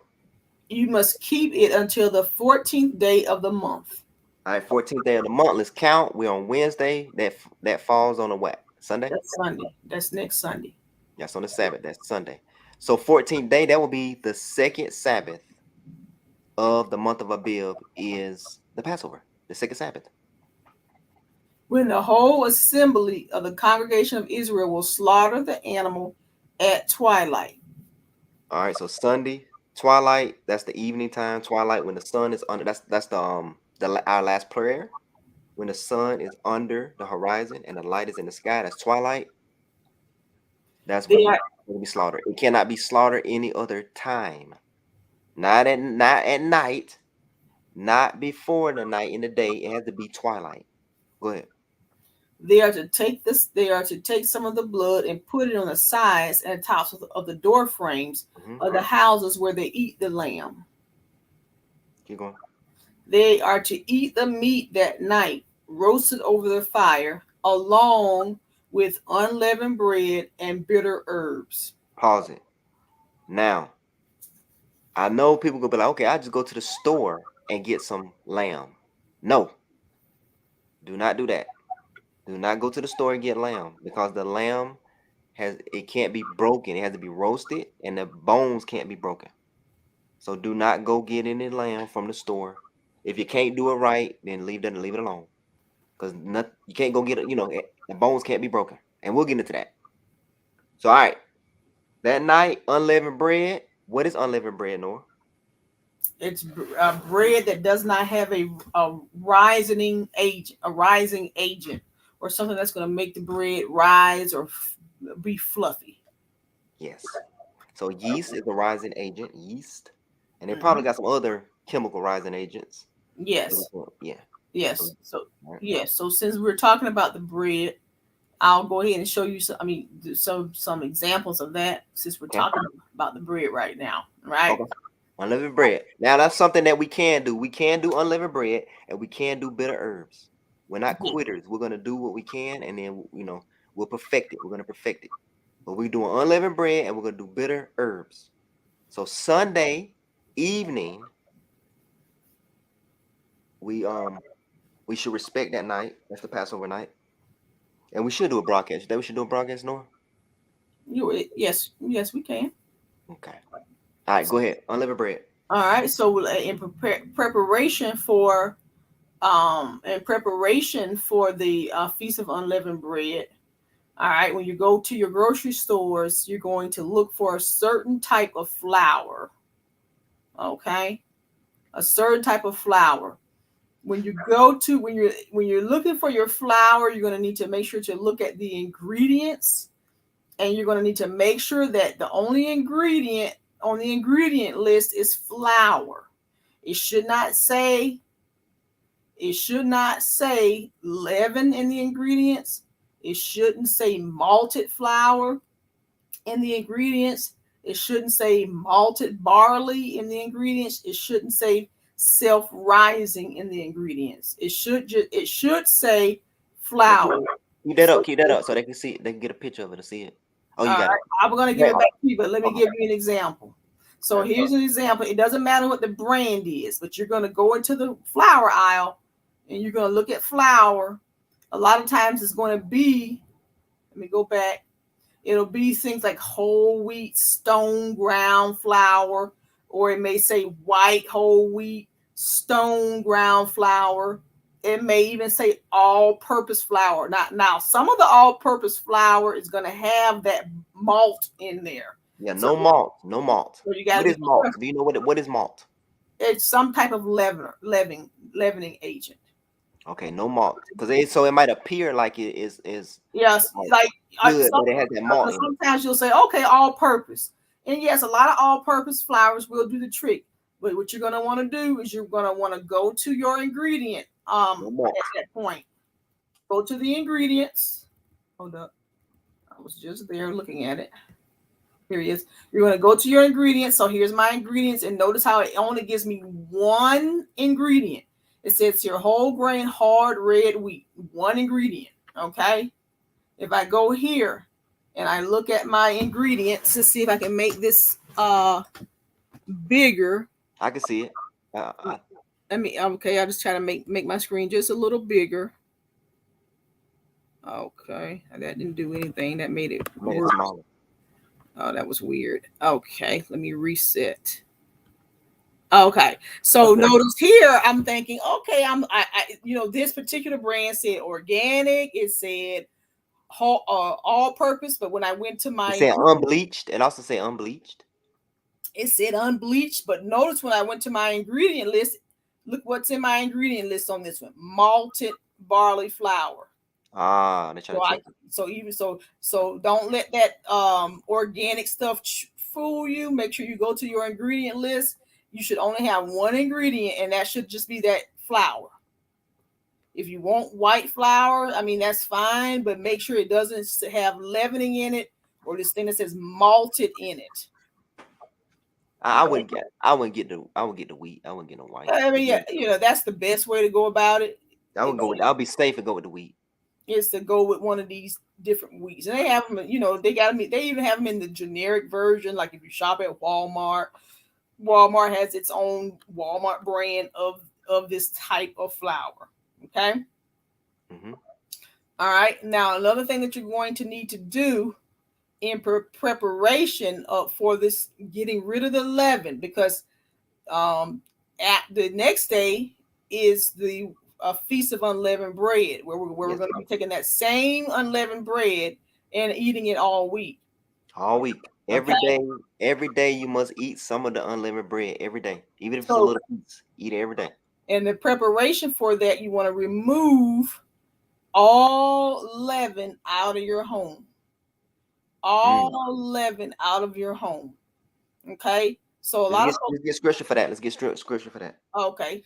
You must keep it until the 14th day of the month. All right, 14th day of the month. Let's count. We're on Wednesday. That falls on a what? Sunday? That's Sunday. That's next Sunday. That's on the Sabbath. That's Sunday. So 14th day, that will be the second Sabbath of the month of Abib is the Passover, the second Sabbath. When the whole assembly of the congregation of Israel will slaughter the animal at twilight. All right, so Sunday, twilight, that's the evening time, twilight when the sun is under. That's our last prayer. When the sun is under the horizon and the light is in the sky, that's twilight. That's They when are it'll be slaughtered. It cannot be slaughtered any other time. Not at night, not before the night in the day. It has to be twilight. Go ahead. they are to take this. They are to take some of the blood and put it on the sides and tops of the door frames Hmm. of the houses where they eat the lamb. Keep going. They are to eat the meat that night, roasted over the fire, along with unleavened bread and bitter herbs. Pause it. Now, I know people gonna be like, okay, I just go to the store and get some lamb. No, do not do that. Do not go to the store and get lamb because the lamb it can't be broken. It has to be roasted and the bones can't be broken. So do not go get any lamb from the store. If you can't do it right, then leave it alone. Because you can't go get it, the bones can't be broken. And we'll get into that. So all right. That night, unleavened bread. What is unleavened bread, Noah? It's bread that does not have a rising agent, or something that's going to make the bread rise or be fluffy. Yes. So yeast is a rising agent, yeast. And they probably Hmm. got some other chemical rising agents. Yes, Yeah. So, yes. So all right. yes. So since we're talking about the bread, I'll go ahead and show you some. I mean, some examples of that since we're Okay. talking about the bread right now, right? Okay. Unleavened bread. Now that's something that we can do. We can do unleavened bread and we can do bitter herbs. We're not Yeah. quitters. We're gonna do what we can and then we'll perfect it. We're gonna perfect it. But we're doing unleavened bread and we're gonna do bitter herbs. So Sunday evening, we we should respect that night. That's the Passover night. And we should do a broadcast. You think we should do a broadcast, Noah? Yes, yes, we can. Okay. All right, go ahead. Unleavened bread. All right. So in preparation for the feast of unleavened bread. All right, when you go to your grocery stores, you're going to look for a certain type of flour. Okay, a certain type of flour. When you're looking for your flour, you're going to need to make sure to look at the ingredients, and you're going to need to make sure that the only ingredient on the ingredient list is flour. It should not say it should not say leaven in the ingredients. It shouldn't say malted flour in the ingredients. It shouldn't say malted barley in the ingredients. It shouldn't say self-rising in the ingredients. It should say Now flour. So keep that up so they can see it. They can get a picture of it to see it. Oh, all you got it. right, I'm going to give Right. it back to you, but let me Okay. give you an example. So Okay. here's an example. It doesn't matter what the brand is, but you're going to go into the flour aisle and you're going to look at flour. A lot of times it's going to be, let me go back, it'll be things like whole wheat, stone ground flour, or it may say white whole wheat, stone ground flour. It may even say all-purpose flour. Now, some of the all-purpose flour is going to have that malt in there. Yeah, So, no malt. No malt. so you got What to is be malt? careful. Do you know what is malt? It's some type of leavening agent. Okay, no malt. So it might appear like it is Yes, like like good, but it has that malt in it. sometimes you'll say, okay, all purpose. And yes, a lot of all purpose flours will do the trick. But what you're going to want to do is you're going to want to go to your ingredient No malt. at that point. Go to the ingredients. Hold up. I was just there looking at it. Here it is. You're going to go to your ingredients. So here's my ingredients, and notice how it only gives me one ingredient. It says here whole grain hard red wheat. One ingredient. Okay. If I go here and I look at my ingredients to see if I can make this bigger. I can see it. Let me okay, I just try to make my screen just a little bigger. Okay. That didn't do anything. That made it Made it worse. smaller. Oh, that was weird. Okay, let me reset. Okay, so Okay. notice here, I'm thinking, okay, this particular brand said organic. It said all purpose, but when I went to It my, said unbleached. It also say unbleached. it said unbleached. But notice when I went to my ingredient list, look what's in my ingredient list on this one: malted barley flour. Ah, they trying So to I trick you. so don't let that organic stuff fool you. Make sure you go to your ingredient list. You should only have one ingredient, and that should just be that flour. If you want white flour, I mean that's fine, but make sure it doesn't have leavening in it or this thing that says malted in it. I wouldn't get. I wouldn't get the. I would get the wheat. I wouldn't get no white. I mean, yeah, that's the best way to go about it. I would go with. I'll be safe and go with the wheat. Is to go with one of these different wheats, and they have them. They got them. They even have them in the generic version. Like if you shop at Walmart, Walmart has its own Walmart brand of this type of flour. Okay. Mm-hmm. All right. Now another thing that you're going to need to do in preparation for this, getting rid of the leaven, because at the next day is the feast of unleavened bread, where we're Yes, going to be taking that same unleavened bread and eating it all week. all week, Okay. every day you must eat some of the unleavened bread every day, even if it's a So, little piece. Eat it every day. in the preparation for that, you want to remove all leaven out of your home. Mm. All leaven out of your home. Okay. So a lot of folks. Let's get scripture for that. Let's get scripture for that. Okay.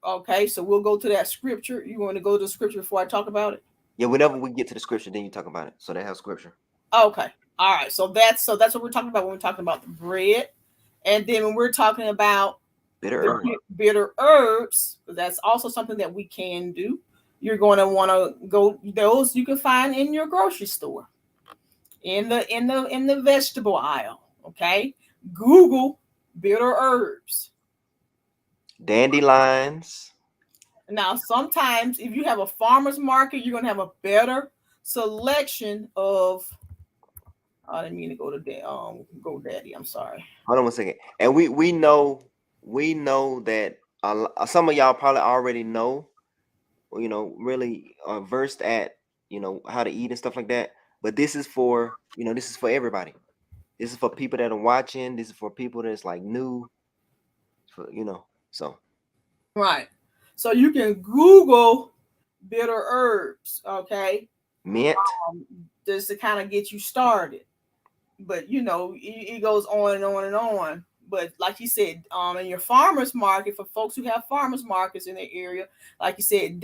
Okay, so we'll go to that scripture. You want to go to the scripture before I talk about it? Yeah, whenever we get to the scripture, then you talk about it. So they have scripture. Okay. All right. So that's what we're talking about when we're talking about the bread. And then when we're talking about Bitter the herb. bitter herbs, that's also something that we can do. You're going to want to go, those you can find in your grocery store, in the vegetable aisle. Okay. Google bitter herbs. Dandelions. Now, sometimes if you have a farmer's market, you're going to have a better selection of. I didn't mean to go to GoDaddy. I'm sorry. Hold on one second. And we know that some of y'all probably already know, really versed at how to eat and stuff like that. But this is for everybody. This is for people that are watching. This is for people that's like new. So Right. So you can Google bitter herbs, okay? mint. Just to kind of get you started. But it goes on and on and on. But like you said, in your farmers market, for folks who have farmers markets in their area, like you said,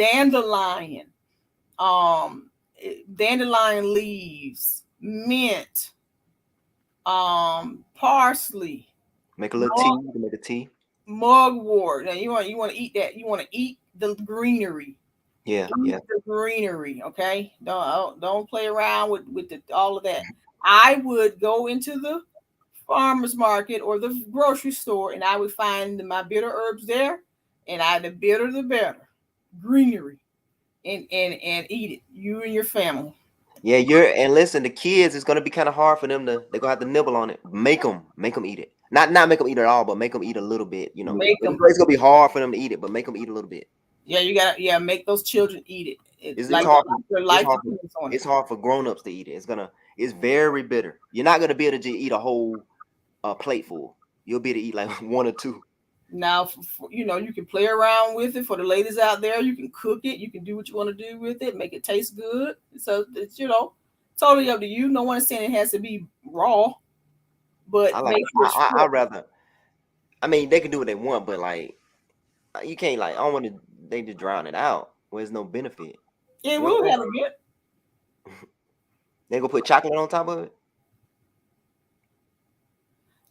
um, dandelion leaves, mint, parsley, Make a little tea. You can make a tea. mugwort. Now you want to eat that. You want to eat the greenery. Yeah, Eat yeah. the greenery. Okay. Don't play around with all of that. I would go into the farmer's market or the grocery store, and I would find my bitter herbs there, and the bitter the better, greenery, and eat it. You and your family. Yeah, and listen, the kids, it's gonna be kind of hard for them they're gonna have to nibble on it. Make them eat it. Not make them eat it all, but make them eat a little bit. Make them. It's gonna be hard for them to eat it, but make them eat a little bit. Yeah, you got to make those children eat it. It's Like hard. their It's life hard. depends on it. It's hard for grown-ups to eat it. It's very bitter. You're not gonna be able to just eat a whole plate full. You'll be able to eat like one or two. Now, you can play around with it. For the ladies out there, you can cook it. You can do what you want to do with it. Make it taste good. So it's totally up to you. No one's saying it has to be raw, but I like. make sure it's I fresh. rather. I mean, they can do what they want, but like you can't like. I don't want to. They just drown it out. Where there's no benefit. It What? will have a bit. They gonna put chocolate on top of it.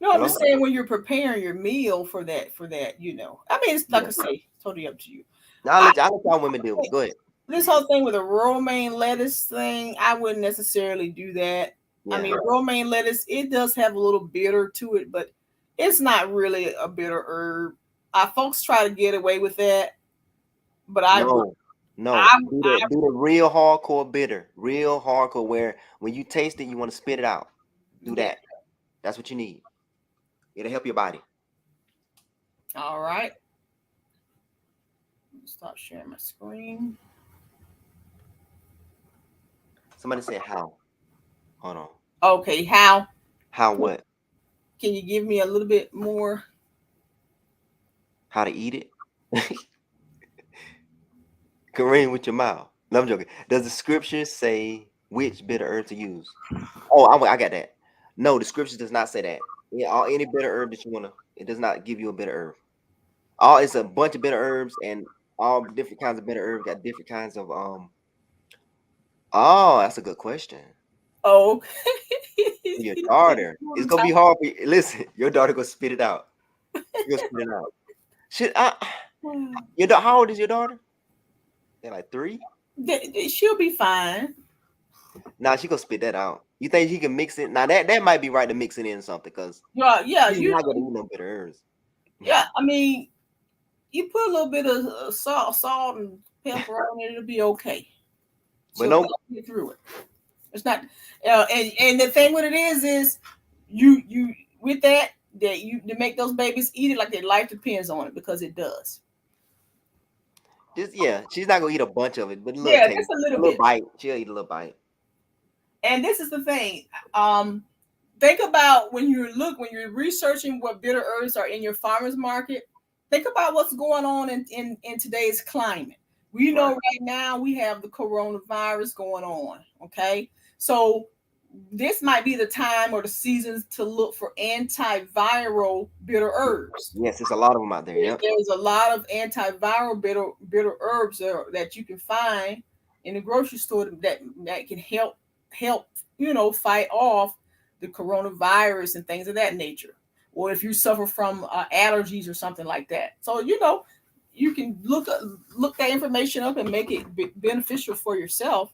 No, I'm Hello? just saying when you're preparing your meal for that, I mean, it's like Yeah. I say, totally up to you. Now I I'll let y'all women deal with it. Go ahead. This whole thing with a romaine lettuce thing, I wouldn't necessarily do that. I Yeah. mean, romaine lettuce, it does have a little bitter to it, but it's not really a bitter herb. Folks try to get away with that, but No. No. I, Do the real hardcore bitter. Real hardcore where when you taste it, you want to spit it out. Do yeah. that. That's what you need. It'll help your body. All right. Stop sharing my screen. Somebody said how. Hold on. Okay, how How what? can you give me a little bit more? How to eat it? Kareem with your mouth. No, I'm joking. Does the scripture say which bitter herb to use? Oh, I got that. No, the scripture does not say that. Yeah, any bitter herb that you wanna, it does not give you a bitter herb. All it's a bunch of bitter herbs and all different kinds of bitter herbs got different kinds of Oh, that's a good question. Oh, Your daughter. It's gonna be hard for you. Listen, your daughter gonna spit it out. She gonna spit it out. Should I how old is your daughter? They're like 3? she'll be fine. Nah, she gonna spit that out. You think she can mix it? Now that might be right to mix it in something because Yeah, yeah, she's not gonna eat no bitter herbs. yeah. I mean, you put a little bit of salt and pepper on it, it'll be okay. But She'll no, get through it. It's not, and the thing with it is you with that you to make those babies eat it like their life depends on it because it does. just yeah, she's not gonna eat a bunch of it, but a little Yeah, taste, just a a little little bit. bite. She'll eat a little bite. And this is the thing. Um, think about when you're researching what bitter herbs are in your farmers market. Think about what's going on in today's climate. We know Right. right now we have the coronavirus going on. Okay, so this might be the time or the seasons to look for antiviral bitter herbs. Yes, there's a lot of them out there. Yep. There's a lot of antiviral bitter herbs that you can find in the grocery store that can help fight off the coronavirus and things of that nature. Or if you suffer from allergies or something like that, so you can look that information up and make it beneficial for yourself.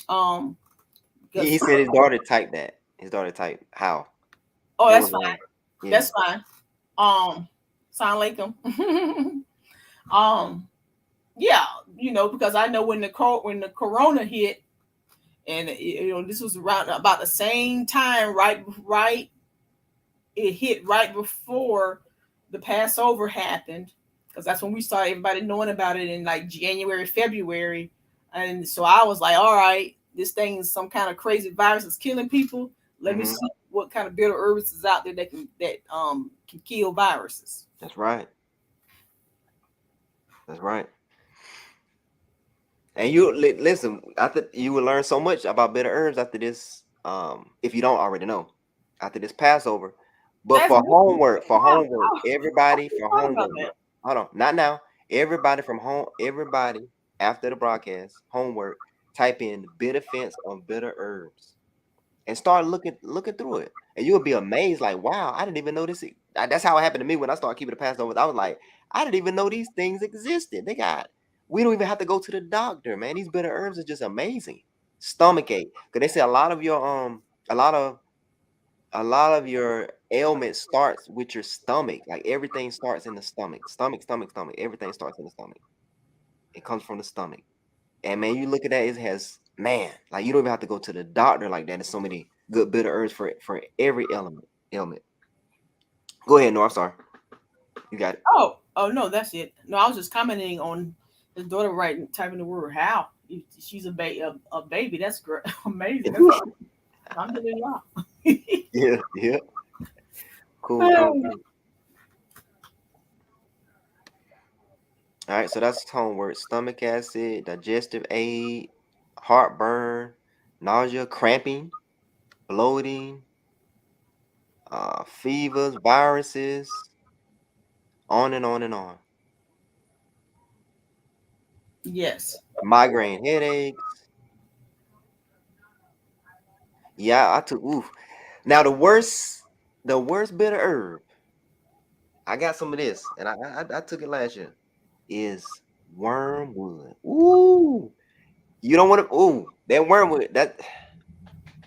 Um, He because said his daughter typed that. His daughter typed how. oh, That that's was fine. yeah. That's fine. Sound like them. um, yeah, because I know when the corona hit, and this was around about the same time, right, it hit right before the Passover happened, because that's when we started everybody knowing about it in like January, February, and so I was like, all right, this thing is some kind of crazy virus that's killing people. Let me Hmm. see what kind of bitter herbs is out there that can kill viruses. That's right. That's right. And you listen. After you will learn so much about bitter herbs after this. If you don't already know, after this Passover. But That's good. for Wow, homework, I everybody never for thought about homework. that. Hold on, not now. Everybody from home. Everybody after the broadcast, homework. Type in bitter fence of bitter herbs and start looking through it, and you'll be amazed. Like, wow, I didn't even know this. That's how it happened to me when I started keeping the Passover. I was like, I didn't even know these things existed. We don't even have to go to the doctor, man. These bitter herbs are just amazing. Stomach ache, because they say a lot of a lot of your ailment starts with your stomach. Like everything starts in the stomach. Everything starts in the stomach. It comes from the stomach. And man, you look at that, it has man, like you don't even have to go to the doctor like that. There's so many good bitter herbs for every ailment. Go ahead, no, I'm sorry. You got it. Oh no, that's it. No, I was just commenting on his daughter writing, typing the word "how." She's a baby. That's great, amazing. That's alhamdulillah. Yeah, yeah. Cool. All right, so that's homework. Stomach acid, digestive aid, heartburn, nausea, cramping, bloating, fevers, viruses, on and on and on. Yes. Migraine headaches. Yeah, I took oof. Now the worst bitter herb. I got some of this, and I took it last year. Is wormwood. Ooh, you don't want to. Ooh, that wormwood. That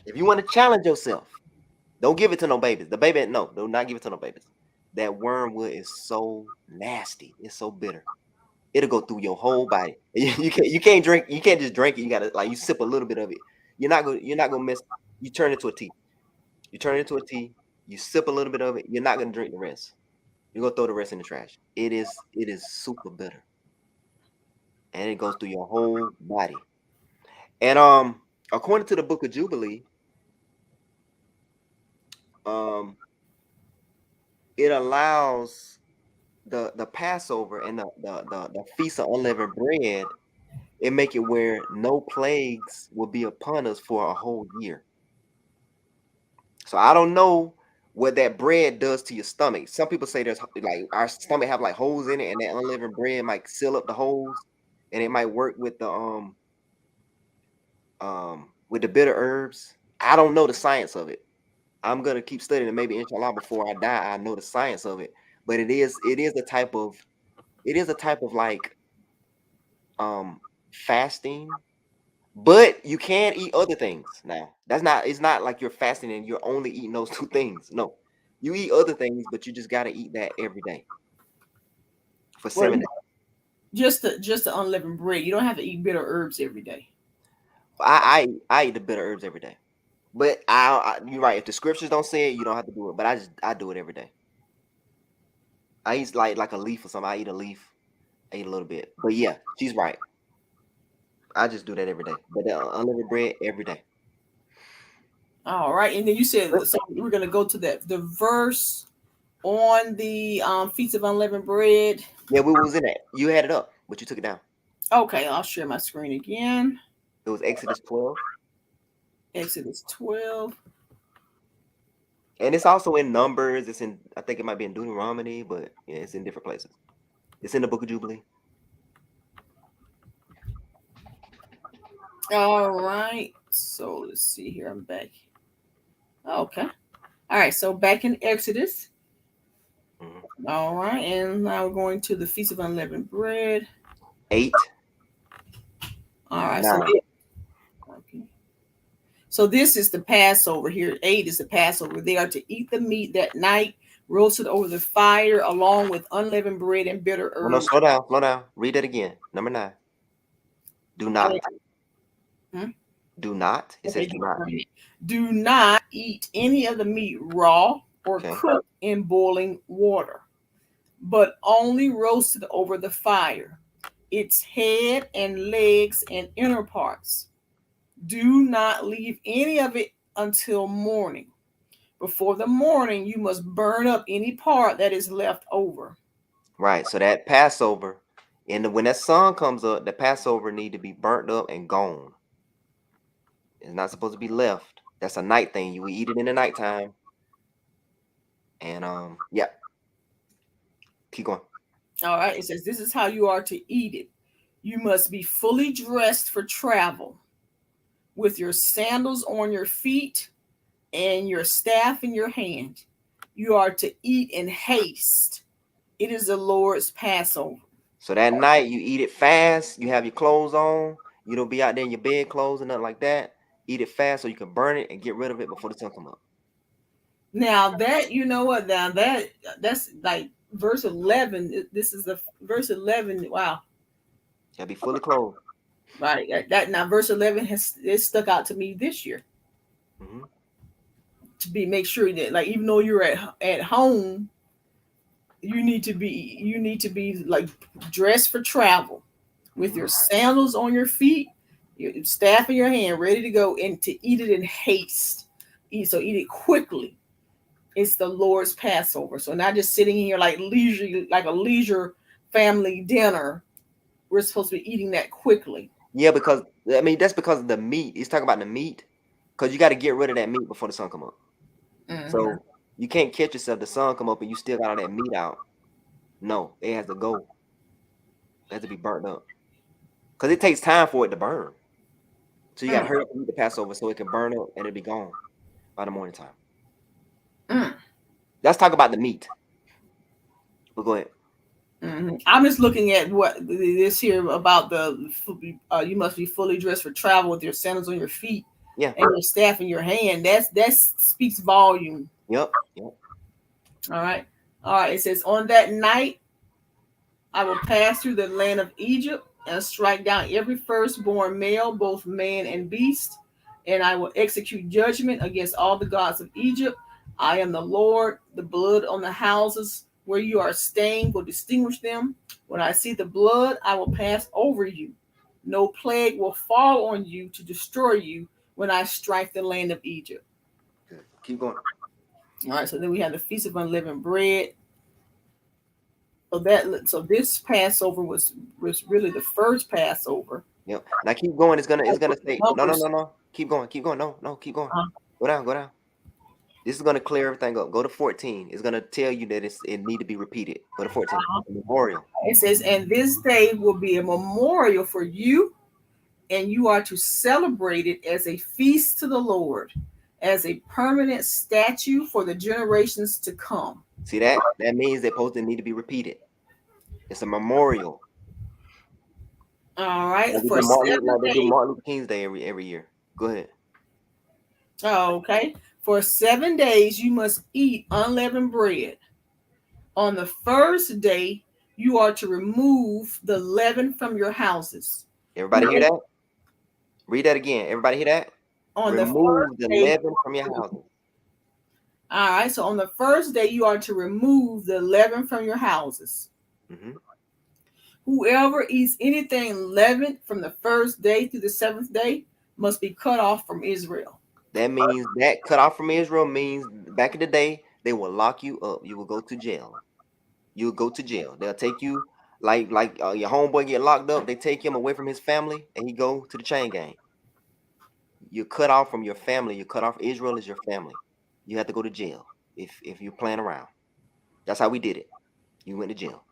if you want to challenge yourself, don't give it to no babies. The baby, no, do not give it to no babies. That wormwood is so nasty. It's so bitter. It'll go through your whole body. You can't drink. You can't just drink it. You gotta like you sip a little bit of it. You're not gonna miss. You turn it into a tea. You turn it into a tea. You sip a little bit of it. You're not gonna drink the rest. You're gonna throw the rest in the trash. It is super bitter, and it goes through your whole body. And according to the Book of Jubilee, um, it allows the Passover and the Feast of Unleavened Bread. It make it where no plagues will be upon us for a whole year. So I don't know what that bread does to your stomach. Some people say there's like our stomach have like holes in it, and that unleavened bread might seal up the holes, and it might work with the bitter herbs. I don't know the science of it. I'm gonna keep studying it. Maybe inshallah before I die, I know the science of it. But it is a type of like fasting. But you can eat other things now. It's not like you're fasting and you're only eating those 2 things. No. You eat other things, but you just gotta eat that every day for Well, 7 days. just the unleavened bread. You don't have to eat bitter herbs every day. I eat the bitter herbs every day. But you're right. If the scriptures don't say it, you don't have to do it. But I do it every day. I eat like a leaf or something. I eat a leaf. I eat a little bit. But yeah, she's right. I just do that every day. But the unlimited bread every day. All right, and then you said so we're gonna go to the verse on the Feast of Unleavened Bread. Yeah, we was in that. You had it up, but you took it down. Okay, I'll share my screen again. It was Exodus 12. Exodus 12. And it's also in Numbers. I think it might be in Deuteronomy, but yeah, it's in different places. It's in the Book of Jubilee. All right. So let's see here. I'm back. Okay. All right. So back in Exodus. Mhm. All right. And now we're going to the Feast of Unleavened Bread. 8, All right. 9. Okay. So this is the Passover here. 8 is the Passover. They are to eat the meat that night, roasted over the fire, along with unleavened bread and bitter No, no, herbs. slow down, slow down. Read that again. Number 9. Do Okay. not. Hmm? Do not. It Okay. says do not. Do not eat any of the meat raw or Okay. cooked in boiling water, but only roasted over the fire, its head and legs and inner parts. Do not leave any of it until morning. Before the morning, you must burn up any part that is left over. Right. So that Passover, when that sun comes up, the Passover need to be burnt up and gone. It's not supposed to be left. That's a night thing. You eat it in the nighttime. And yeah, keep going. All right, it says, this is how you are to eat it. You must be fully dressed for travel, with your sandals on your feet and your staff in your hand. You are to eat in haste. It is the Lord's Passover. So that night you eat it fast. You have your clothes on. You don't be out there in your bed clothes and nothing like that. Eat it fast so you can burn it and get rid of it before the sun come up. Now that you know what, now that's like verse 11. This is the verse 11. Wow, You gotta be fully clothed. right? That now verse 11 has it stuck out to me this year Hmm. to be make sure that like even though you're at home, you need to be like dressed for travel with Hmm. your sandals on your feet, your staff in your hand, ready to go, and to eat it in haste. Eat it quickly. It's the Lord's Passover. So not just sitting here like a leisure family dinner. We're supposed to be eating that quickly. Yeah, because I mean that's because of the meat. He's talking about the meat, because you got to get rid of that meat before the sun come up. Mm-hmm. So you can't catch yourself. The sun come up and you still got all that meat out. No, it has to go. It has to be burnt up because it takes time for it to burn. So you got to hurry up and eat the Passover so it can burn up and it'll be gone by the morning time. Mm. Let's talk about the meat. But go ahead. I'm just looking at what this here about the you must be fully dressed for travel with your sandals on your feet Yeah. and your staff in your hand. That speaks volume. Yep. Yep. All right. All right. It says, on that night, I will pass through the land of Egypt and strike down every firstborn male, both man and beast, and I will execute judgment against all the gods of Egypt. I am the Lord. The blood on the houses where you are staying will distinguish them. When I see the blood, I will pass over you. No plague will fall on you to destroy you when I strike the land of Egypt. Good. Keep going. All right, so then we have the Feast of Unleavened Bread. So this Passover was really the first Passover. Yep. Now keep going. It's gonna say no, no, Numbers. no, no. Keep going. Keep going. No, no. Keep going. Uh, Go down. Go down. This is gonna clear everything up. Go to 14. It's gonna tell you that it need to be repeated. Go to 14. Memorial. it says, and this day will be a memorial for you, and you are to celebrate it as a feast to the Lord, as a permanent statue for the generations to come. See that? That means that supposed to need to be repeated. It's a memorial. All right, Like we for do Martin, 7 like they do days. Martin Luther King's Day every year. Go ahead. Oh, okay, for 7 days you must eat unleavened bread. On the first day, you are to remove the leaven from your houses. Everybody hear that? Read that again. Everybody hear that? On the Remove first the day, leaven from your houses. all right, so on the first day, you are to remove the leaven from your houses. Mm-hmm. Whoever eats anything leavened from the first day through the seventh day must be cut off from Israel. That means that cut off from Israel means back in the day they will lock you up. You will go to jail. You will go to jail. They'll take you like your homeboy get locked up. They take him away from his family and he go to the chain gang. You're cut off from your family. You're cut off. Israel is your family. You have to go to jail if you're playing around. That's how we did it. You went to jail.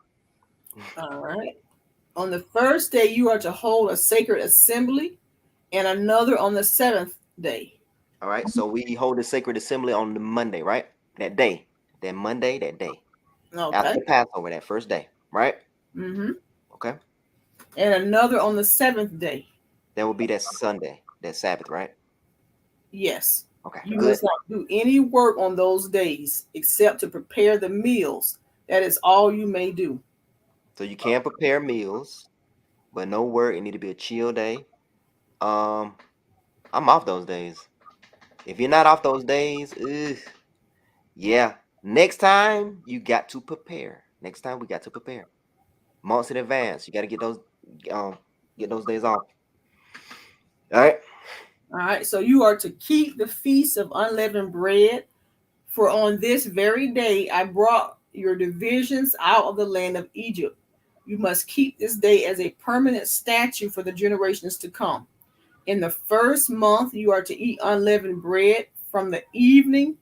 All right. On the first day, you are to hold a sacred assembly, and another on the seventh day. All right. So we hold the sacred assembly on the Monday, right? That day. That Monday, that day. After Okay. the Passover, that first day, right? Mm-hmm. Okay. And another on the seventh day. That will be that Sunday, that Sabbath, right? Yes. Okay, You good. must not do any work on those days except to prepare the meals. That is all you may do. So you can prepare meals, but no work. It need to be a chill day. Um, I'm off those days. If you're not off those days, ugh, yeah. Next time you got to prepare. Next time we got to prepare. Months in advance. You got to um get those days off. All right. All right. So you are to keep the feast of unleavened bread. For on this very day I brought your divisions out of the land of Egypt. You must keep this day as a permanent statute for the generations to come. In the first month, you are to eat unleavened bread from the evening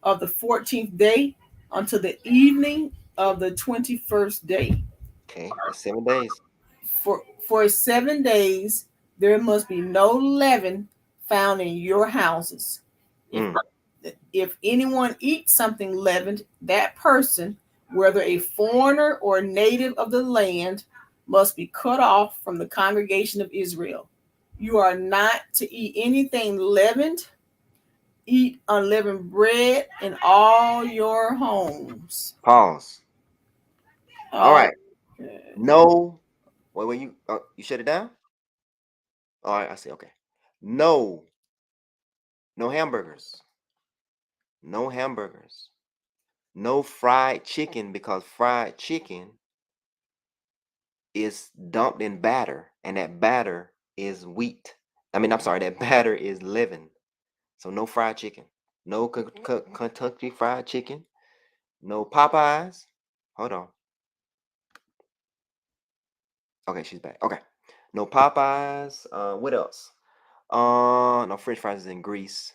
of the 14th day until the evening of the 21st day. Okay, that's 7 days. For 7 days, there must be no leaven found in your houses. If Mm, if anyone eats something leavened, that person, whether a foreigner or a native of the land, must be cut off from the congregation of Israel. You are not to eat anything leavened. Eat unleavened bread in all your homes. pause. All Oh, right. No. Wait, you shut it down? All right, I see. Okay. No. No hamburgers. No hamburgers. No fried chicken because fried chicken is dumped in batter, and that batter is wheat. I mean, I'm sorry, that batter is leaven. So no fried chicken. No Kentucky fried chicken. No Popeyes. Hold on. Okay, she's back. Okay. No Popeyes. What else? No French fries is in Greece.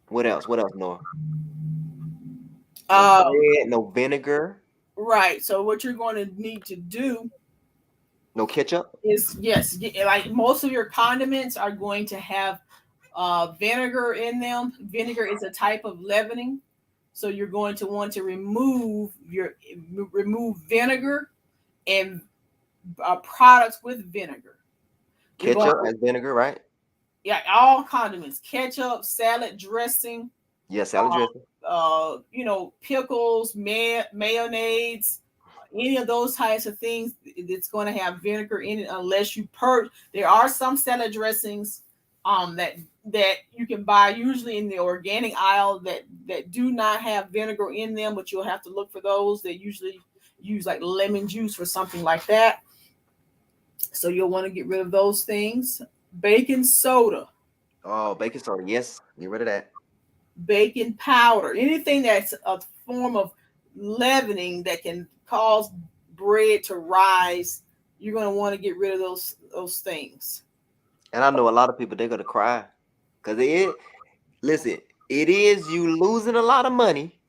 What else? What else, Noah? No uh, bread, no vinegar. right. So what you're going to need to do No ketchup. Is yes, like most of your condiments are going to have vinegar in them. Vinegar is a type of leavening, so you're going to want to remove vinegar and products with vinegar. You're going Ketchup as vinegar, right? yeah, all condiments, ketchup, salad dressing, Yeah, salad dressing. pickles, mayonnaise, any of those types of things. It's going to have vinegar in it unless you purge. There are some salad dressings that you can buy usually in the organic aisle that do not have vinegar in them, but you'll have to look for those. They usually use like lemon juice or something like that. So you'll want to get rid of those things. Baking soda, Oh, baking soda. Yes, get rid of that. baking powder, anything that's a form of leavening that can cause bread to rise, you're going to want to get rid of those things. And I know a lot of people they're gonna cry because listen, it is you losing a lot of money,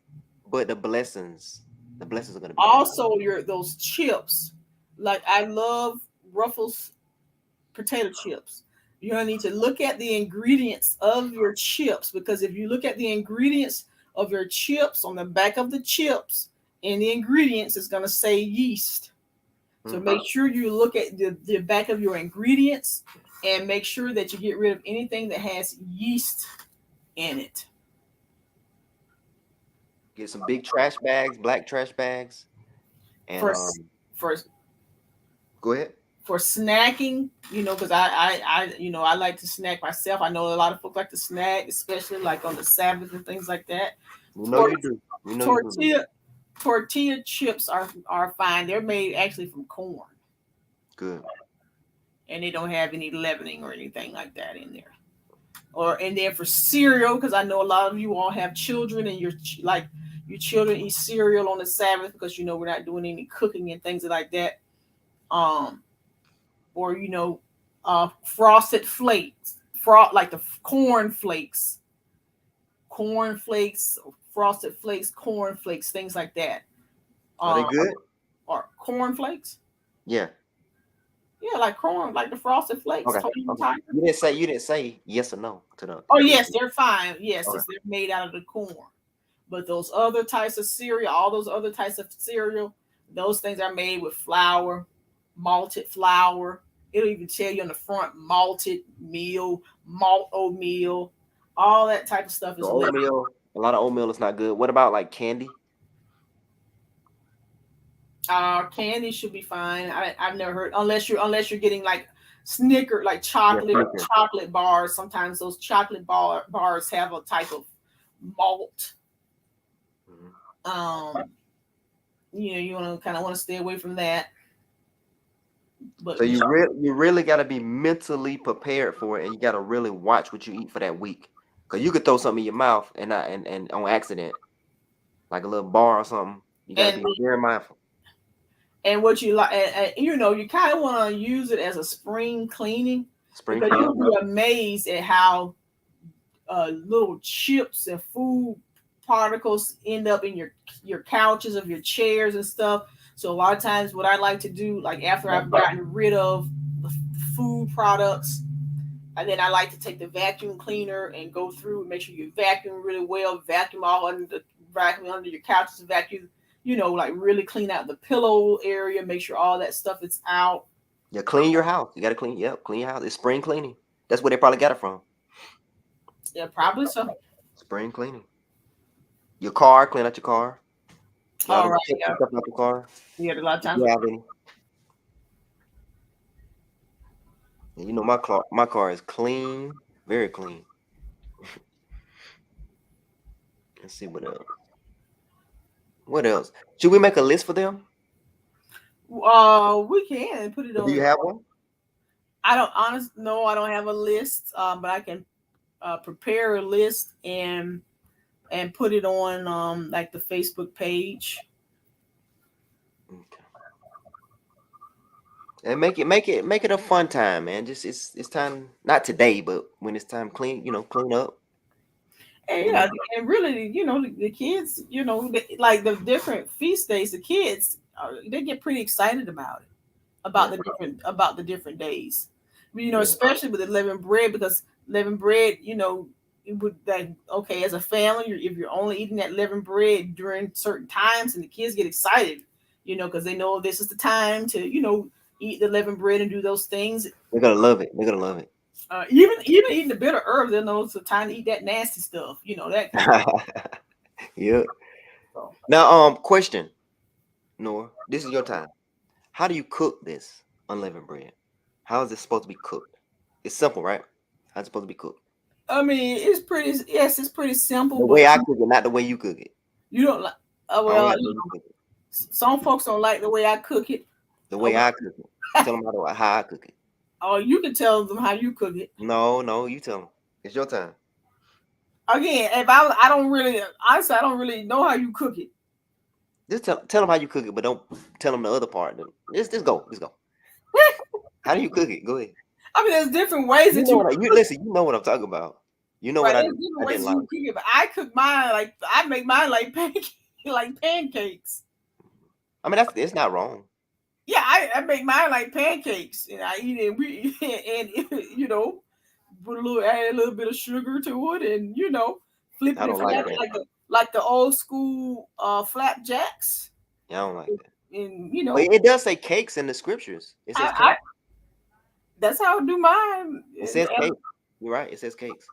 but the blessings are gonna be there. Also, your those chips, like I love Ruffles potato chips. You're going to need to look at the ingredients of your chips, because if you look at the ingredients of your chips on the back of the chips, in the ingredients, it's going to say yeast. So Mm. make sure you look at the back of your ingredients and make sure that you get rid of anything that has yeast in it. Get some big trash bags, black trash bags, and For for go ahead. for snacking, because I like to snack myself. I know a lot of folks like to snack, especially like on the Sabbath and things like that. We know Tor- you do. We know you do. tortilla tortilla chips are fine. They're made actually from corn, Good. and they don't have any leavening or anything like that in there. Or and then for cereal, because I know a lot of you all have children, and like your children eat cereal on the Sabbath because we're not doing any cooking and things like that. Um, or frosted flakes, like the corn flakes, frosted flakes, corn flakes, things like that. Are they Um, good? or corn flakes, Yeah. yeah, like corn, like the frosted flakes. Okay. Totally Okay. tiger. You didn't say yes or no to the Oh yes. yes, they're fine. Yes, Okay. it's they're made out of the corn. But those other types of cereal, all those other types of cereal, those things are made with flour, malted flour. It'll even tell you on the front malted meal, malt oatmeal, all that type of stuff So is left. oatmeal, a lot of oatmeal is not good. What about like candy? Candy should be fine. I've never heard, unless you're getting like like Yes, Snickers. chocolate bars. Sometimes those chocolate bars have a type of malt. Mhm. Um, you want to kind of want to stay away from that. But So you really got to be mentally prepared for it, and you got to really watch what you eat for that week, because you could throw something in your mouth and not and on accident, like a little bar or something. You got to and be very mindful. and what you like, and you kind of want to use it as a spring cleaning, Spring because cleaning. you'll be amazed at how little chips and food particles end up in your couches of your chairs and stuff. So a lot of times, what I like to do, like after I've gotten rid of the food products, and then I like to take the vacuum cleaner and go through and make sure you vacuum really well, vacuum under your couches, vacuum, like really clean out the pillow area, make sure all that stuff is out. Yeah, clean your house. You got to clean. Yep, clean your house. It's spring cleaning. That's where they probably got it from. Yeah, probably so. Spring cleaning. Your car, clean out your car. Get all All them right, chips yeah, and stuff out your car. yeah. A lot of If times, you have any. And my car is clean, very clean. Let's see what else. What else? Should we make a list for them? we can put it Or do you on. have one? I don't no, I don't have a list, but I can prepare a list and put it on like the Facebook page. Okay. And make it a fun time, man. Just it's time, not today, but when it's time clean up. And You know, yeah, and really, the kids, like the different feast days, the kids they get pretty excited about it. about Yeah. the different days. You know, Yeah. especially with unleavened bread, because leavened bread, you know, it would like, okay, as a family, if you're only eating that leavened bread during certain times, and the kids get excited, you know, because they know this is the time to, you know, eat the leavened bread and do those things. They're gonna love it. They're gonna love it. Even eating the bitter herbs, they know it's the time to eat that nasty stuff, you know, that kind of Yeah. stuff. Now, question, Noah. This is your time. How do you cook this unleavened bread? How is it supposed to be cooked? It's simple, right? How's it supposed to be cooked? I mean, it's pretty. Yes, it's pretty simple, The but way I cook it, not the way you cook it. you don't like. I don't Well, like the you way you know, cook it. some folks don't like the way I cook it. The way Okay. I cook it. Tell them how I cook it. Or you can tell them how you cook it. No, you tell them. It's your time. Again, if I don't really, honestly, I don't really know how you cook it. Just tell them how you cook it, but don't tell them the other part. Just go. Just go. How do you cook it? Go ahead. I mean, there's different ways You that know you what? cook You listen. You know what I'm talking about. You know it, right? what There's different I ways didn't that you like. cook it, but I cook mine like I make mine like like pancakes. I mean, it's not wrong. Yeah, I make mine like pancakes, and I eat it. We and you know, add a little bit of sugar to it, and you know, I flipping it don't like flat that. like the old school flapjacks, Yeah, I don't like that. and you But know, it does say cakes in the scriptures. It says I cake. that's how I do mine. It says cake. You're right. It says cakes.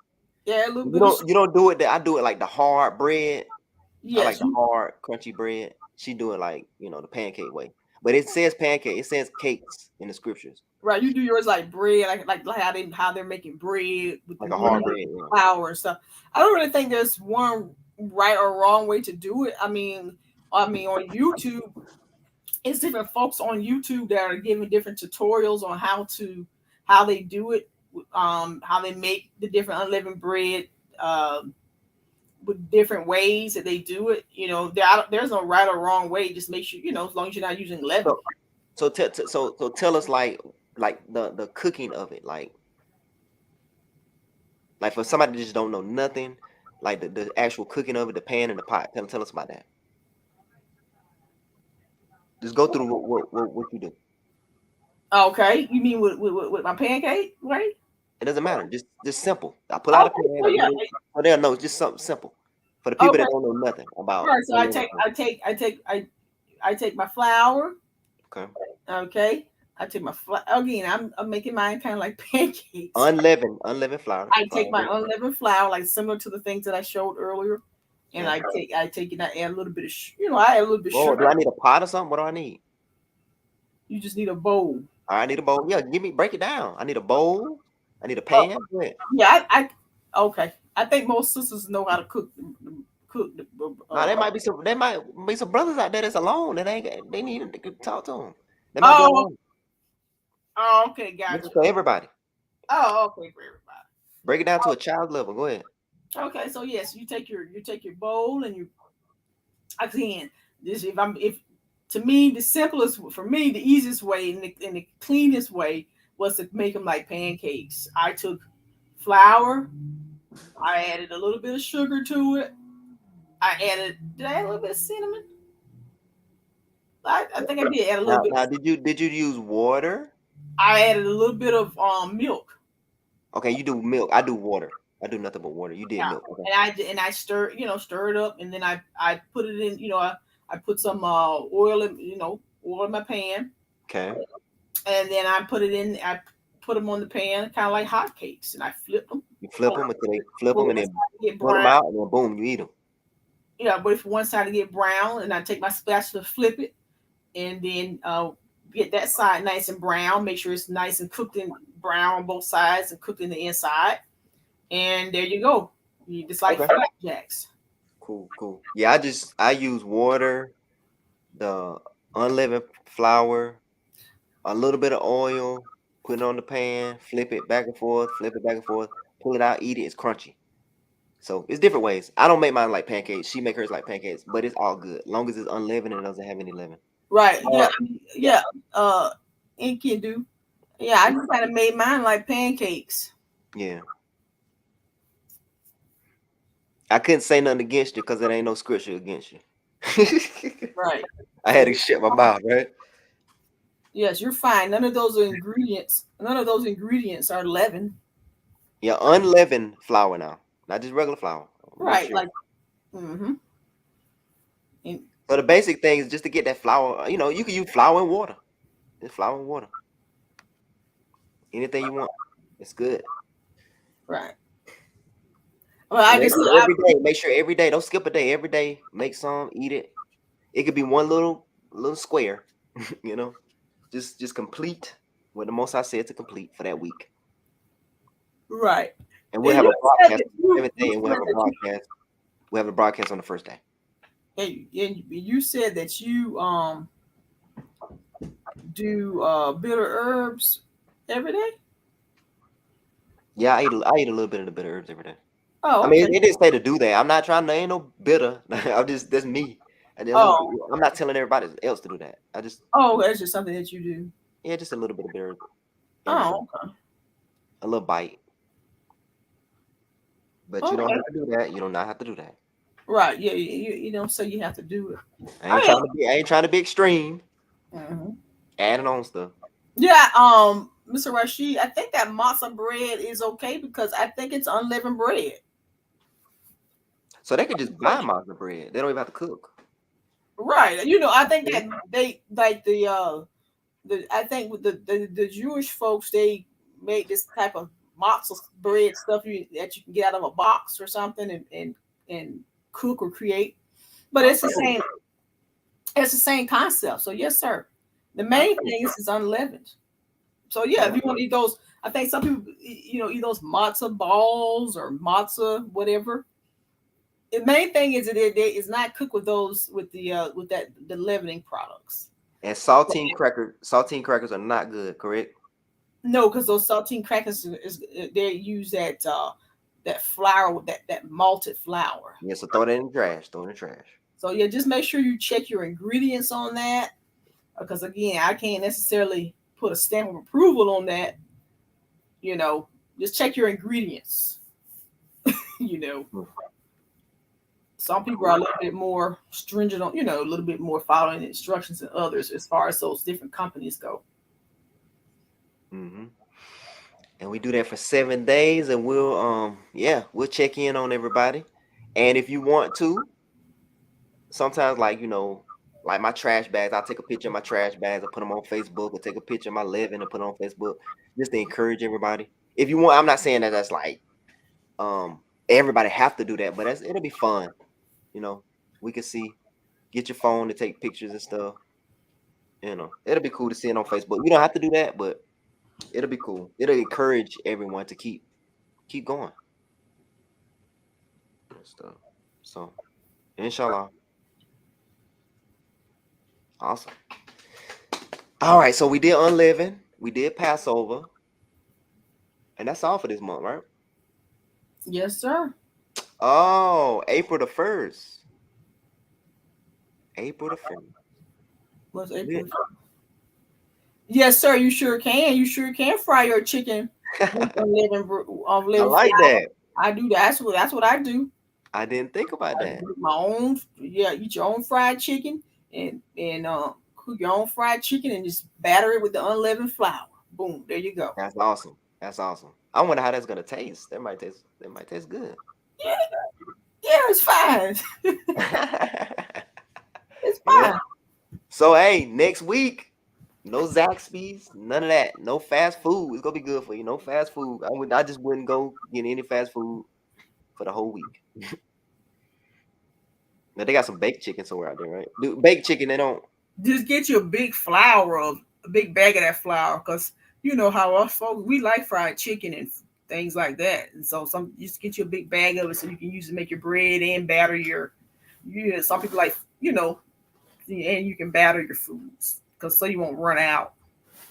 Yeah, a little You bit of don't do it. I do it like the hard bread. I like yes, the hard, crunchy bread. She do it like the pancake way. But it says pancake. It says cakes in the scriptures. right. You do yours like bread, like how they're making bread with the Like a hard bread. meat, Yeah. flour and stuff. I don't really think there's one right or wrong way to do it. I mean on YouTube, it's different folks on YouTube that are giving different tutorials on how they do it, how they make the different unleavened bread, um, with different ways that they do it. You know, there's no right or wrong way. Just make sure, you know, as long as you're not using leaven. So tell us like the cooking of it, like for somebody that just don't know nothing, like the actual cooking of it, the pan and the pot. Tell us about that. Just go through what you do. Okay, you mean with my pancake, right? It doesn't matter. Just simple. I pull out a Okay, pan. so I yeah, get it. So they'll know. Just something simple for the people okay, that don't know nothing about. all right. So I take my flour. Okay. Okay, I take my flour again. I'm making mine kind of like pancakes. Unleavened flour. I take my unleavened flour, like similar to the things that I showed earlier, and Okay. I take it. I add a little bit of I add a little bit of Whoa, do sugar. I need a pot or something? What do I need? You just need a bowl. I need a bowl. Yeah, break it down. I need a bowl. I need a Oh, pan. Go ahead. yeah, okay. I think most sisters know how to cook the Now there might be some brothers out there that's alone that they need to talk to them. They might be oh, alone. okay, This is gotcha. for everybody. Oh, okay, for everybody. Break it down to a child level. Go ahead. Okay, so yes, you take your bowl, and you again, this if to me the simplest for me the easiest way and the cleanest way was to make them like pancakes. I took flour, I added a little bit of sugar to it. Did I add a little bit of cinnamon? I think I did add a little bit. Now did you use water? I added a little bit of milk. Okay, you do milk. I do water. I do nothing but water. You did Yeah, milk. Okay. and I stir it up, and then I put it in. I put some oil in oil in my pan, Okay. and then I put it in. I put them on the pan, kind of like hotcakes, and I flip them. You flip them until they flip For them and one then side to get pull them brown. out and then boom, you eat them. Yeah, but for one side to get brown, and I take my spatula, flip it, and then get that side nice and brown. Make sure it's nice and cooked in brown on both sides and cooked in the inside. And there you go. You just like Okay. flapjacks. Cool. Yeah, I use water, the unleavened flour, a little bit of oil, put it on the pan, flip it back and forth, pull it out, eat it. It's crunchy. So it's different ways. I don't make mine like pancakes. She make hers like pancakes, but it's all good. Long as it's unleavened and it doesn't have any leaven. Right. Uh, Yeah. It can do. Yeah, I just kind of made mine like pancakes. yeah. I couldn't say nothing against you because there ain't no scripture against you. Right. I had to shut my mouth, right? Yes, you're fine. None of those ingredients. None of those ingredients are leaven. Yeah, unleavened flour now, not just regular flour. Make Right. sure. Like. Mm-hmm. And, So the basic thing is just to get that flour. You can use flour and water. Just flour and water. Anything you want. It's good. right. Well, And I make just. sure every day. Make sure every day. Don't skip a day. Every day, make some. Eat it. It could be one little square. you know, just complete what the Most High said to complete for that week. Right. And we'll And have you a said broadcast that on the seventh day, you and we'll said have a that you broadcast. We'll have a broadcast on the first day. you said that you do bitter herbs every day. Yeah, I eat a little bit of the bitter herbs every day. I Oh, mean, okay. it didn't say to do that. I'm not trying to. Ain't no bitter. That's me. And then a little bit. Oh, I'm not telling everybody else to do that. I just oh, that's just something that you do. yeah, just a little bit of bitter every day, Oh, okay. a little bite. But you don't Okay. have to do that. You do not have to do that. Right. Yeah. You don't say you have to do it. I ain't Oh trying to be. I ain't trying to be extreme. yeah. Hmm. Adding on stuff. Yeah. Mr. Rashid, I think that matzo bread is okay because I think it's unleavened bread. So they could just buy matzah bread. They don't even have to cook. Right. I think Yeah. that they like the I think with the Jewish folks they make this type of matzo bread stuff that you can get out of a box or something and cook or create. But Oh, it's the same concept. So yes, sir. The main oh, thing is unleavened. So yeah, if oh. you want to eat those, I think some people eat those matzo balls or matzo whatever. The main thing is that it is not cooked with those with that the leavening products. And saltine crackers are not good, correct? No, because those saltine crackers is they use that flour with that malted flour. Yeah, so throw that in the trash. Throw it in the trash. So yeah, just make sure you check your ingredients on that because again, I can't necessarily put a stamp of approval on that. You know, just check your ingredients. you know, Hmm, some people are a cool. little bit more stringent on a little bit more following instructions than others as far as those different companies go. Hmm. And we do that for 7 days, and we'll check in on everybody. And if you want to, sometimes like my trash bags, I'll take a picture of my trash bags and put them on Facebook, or take a picture of my living and put it on Facebook, just to encourage everybody. If you want, I'm not saying that that's like um everybody have to do that, but it'll be fun. You know, we can see. Get your phone to take pictures and stuff. It'll be cool to see it on Facebook. You don't have to do that, but it'll be cool. It'll encourage everyone to keep going and stuff. So, inshallah, awesome. All right, so we did Unliving, we did Passover, and that's all for this month, right? Yes, sir. Oh, April the 1st. April the 1st. Was Yeah. April? Yes, sir. You sure can. You sure can fry your chicken with I unleavened like flour. that. I do that. That's what I do. I didn't think about I that. make my own. Yeah, eat your own fried chicken and cook your own fried chicken and just batter it with the unleavened flour. Boom. There you go. That's awesome. That's awesome. I wonder how that's gonna taste. That might taste good. Yeah, yeah. It's fine. It's Yeah. fine. So hey, next week, no Zaxby's, none of that. No fast food. It's gonna be good for you. No fast food. I just wouldn't go get any fast food for the whole week. Now they got some baked chicken somewhere out there, right? Dude, baked chicken, they don't. Just get you a big bag of that flour, cause you know how us folks we like fried chicken and things like that. And so some just get you a big bag of it so you can use it to make your bread and batter your. Some people like and you can batter your foods, cause so you won't run out.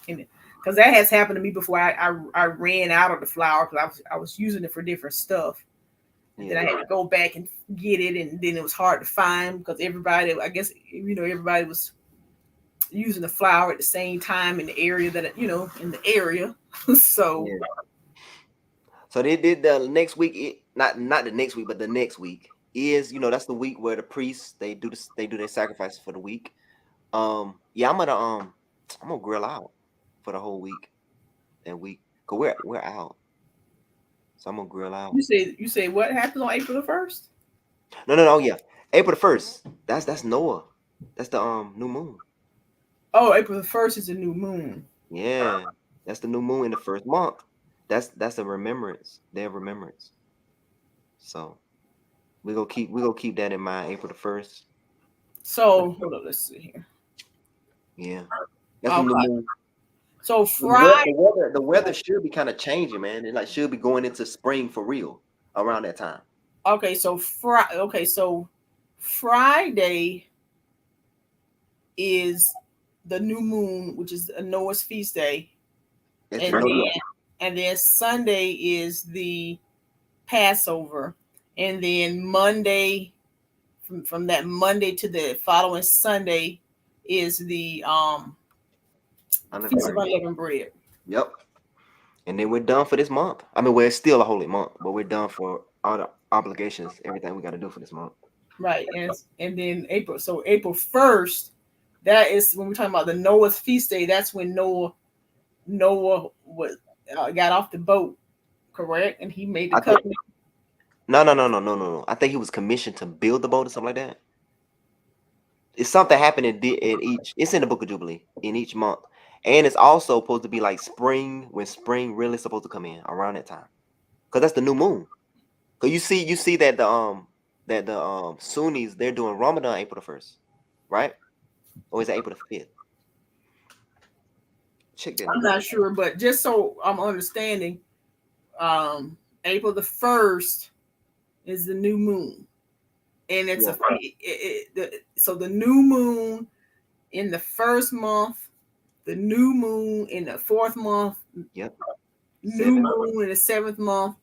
And because that has happened to me before, I ran out of the flour because I was using it for different stuff, and then Yeah, I had to go back and get it, and then it was hard to find because everybody, I guess, everybody was using the flour at the same time in the area in the area. So yeah. So they did the next week. Not the next week, but the next week is that's the week where the priests they do their sacrifices for the week. Yeah, I'm gonna I'm gonna grill out for the whole week and week. Cause we're out, so I'm gonna grill out. You say what happens on April the 1st? No. Yeah, April the 1st. That's Noah. That's the new moon. Oh, April the 1st is a new moon. Yeah, that's the new moon in the first month. That's a remembrance. Day of remembrance. So we gonna keep that in mind. April the 1st. So hold on, let's see here. Yeah, that's the new Okay. moon. So The weather, Friday. the weather should be kind of changing, man. It like should be going into spring for real around that time. So Friday is the new moon, which is a Noah's feast day, It's and no, then yeah. Sunday is the Passover, and then Monday, from that Monday to the following Sunday, is the Unleavened Feast of Bread. Unleavened Bread. Yep. And then we're done for this month. I mean, well, it's still a holy month, but we're done for all the obligations, everything we got to do for this month. Right, and then April. So April 1st, that is when we're talking about the Noah's feast day. That's when Noah was got off the boat, correct? And he made the I think covenant. no. I think he was commissioned to build the boat or something like that. It's something happening in each. It's in the Book of Jubilee in each month, and it's also supposed to be like spring when spring really supposed to come in around that time, because that's the new moon. Cause you see that the Sunnis they're doing Ramadan April the 1st, right? Or is it April the 5th? Check that I'm number. not sure, but just so I'm understanding, April the 1st is the new moon, and it's Yeah. so the new moon in the first month, the new moon in the fourth month, Yep. new 7. moon in the seventh month,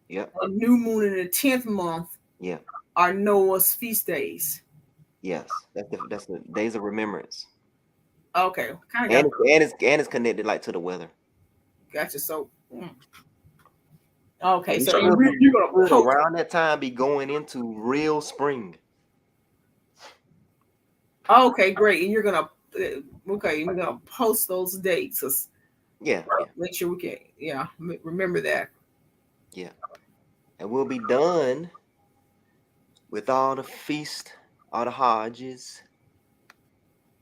Yep. and new moon in the 10th month Yeah. are Noah's feast days. Yes. That's the days of remembrance, Okay, kind of and got it's connected like to the weather. gotcha. So, okay, We so should be you're gonna good post. around that time. Be going into real spring. Okay, great, and you're gonna post those dates. Yeah. Yeah. Make sure we can, remember that. Yeah. And we'll be done with all the feast, all the Hajjs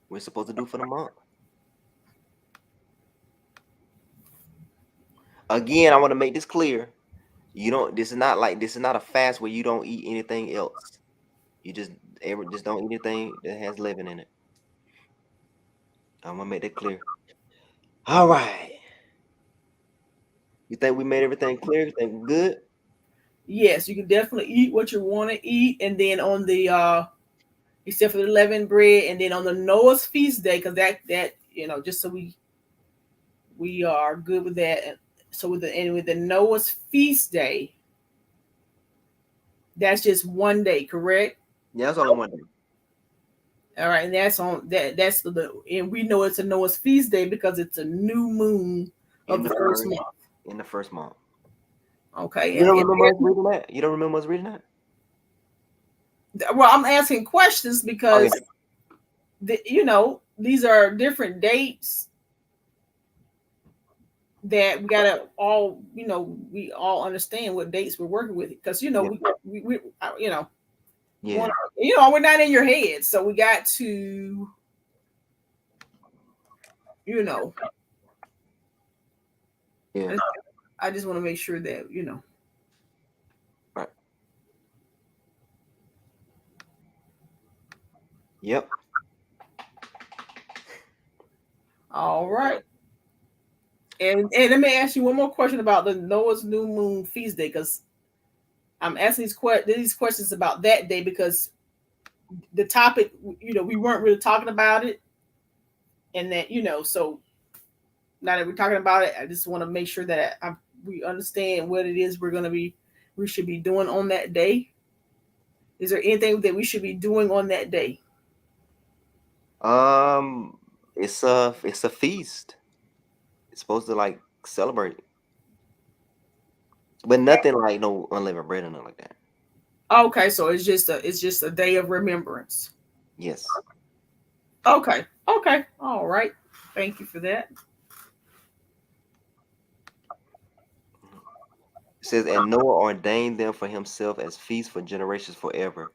we're supposed to do for the month. Again, I want to make this clear. You don't. This is not a fast where you don't eat anything else. You just don't eat anything that has living in it. I'm gonna make that clear. All right. You think we made everything clear? You think we're good? Yes, you can definitely eat what you want to eat, and then on the except for the leavened bread, and then on the Noah's feast day, because that just so we are good with that. And so with the Noah's feast day, that's just one day, correct? Yeah, that's all I want to do. All right, and that's on that's and we know it's a Noah's feast day because it's a new moon In of the the first first, month. in the first month. Okay, You don't remember us reading that? You don't remember us reading that? well, I'm asking questions Oh yeah. because these are different dates that we gotta all we all understand what dates we're working with because Yeah. we Yeah. we're not in your head, so we got to you know Yeah. I just want to make sure that Right. Yep. all right. And let me ask you one more question about the Noah's new moon feast day, because I'm asking these questions about that day because the topic, we weren't really talking about it, and that so now that we're talking about it, I just want to make sure that we understand what it is we should be doing on that day. Is there anything that we should be doing on that day? Um, it's a feast. It's supposed to like celebrate, but nothing like no unleavened bread or nothing like that. Okay, so it's just a day of remembrance. Yes. Okay, all right. Thank you for that. It says, and Noah ordained them for himself as feasts for generations forever,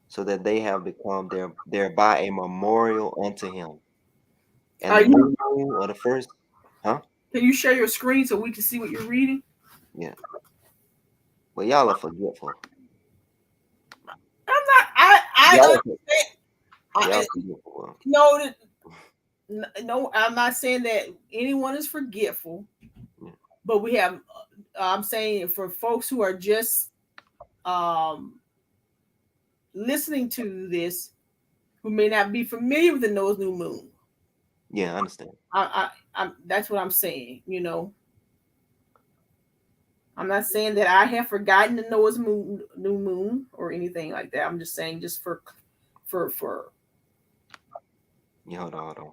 so that they have become thereby a memorial unto him. And Are the you? new moon of the first, huh? Can you share your screen so we can see what you're reading? Yeah. Well, y'all are forgetful. I'm not. I Y'all are, understand. y'all I are forgetful. no, no. I'm not saying that anyone is forgetful, Yeah. but we have. I'm saying for folks who are just um listening to this, who may not be familiar with the Noah's new moon. Yeah, I understand. That's what I'm saying. I'm not saying that I have forgotten the Noah's new moon or anything like that. I'm just saying just for Yeah, hold on.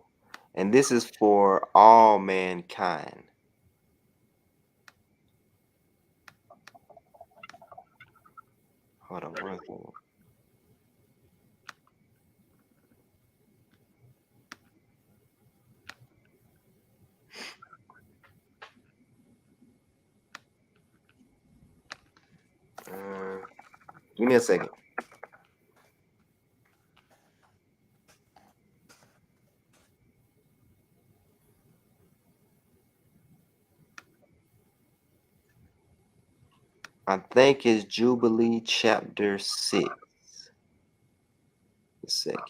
And this is for all mankind. Hold on one second. Give me a second. I think it's Jubilee chapter 6. A second.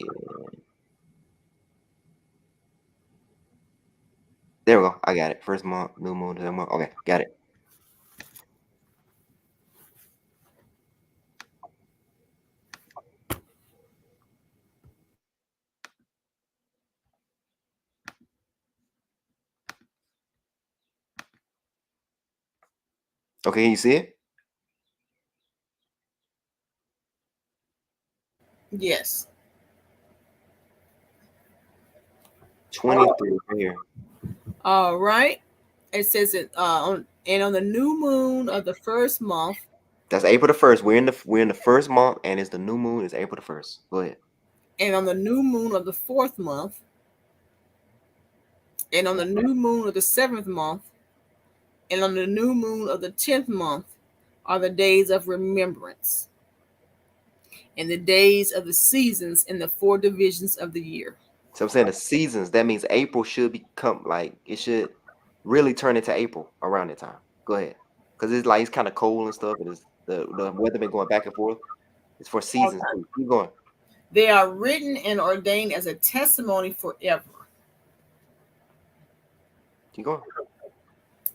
There we go. I got it. First month, new moon, new month. Okay, got it. Okay, you see it? yes. 23 right here. All right. It says it on the new moon of the first month, That's April the 1st. We're in the first month, and it's the new moon is April the 1st. Go ahead. and on the new moon of the fourth month, and on the new moon of the seventh month, and on the new moon of the 10th month are the days of remembrance, and the days of the seasons in the four divisions of the year. So I'm saying the seasons, that means April should become like it should really turn into April around that time. Go ahead. Because it's like it's kind of cold and stuff, and it's the weather been going back and forth. It's for seasons too. Keep going. They are written and ordained as a testimony forever. Keep going.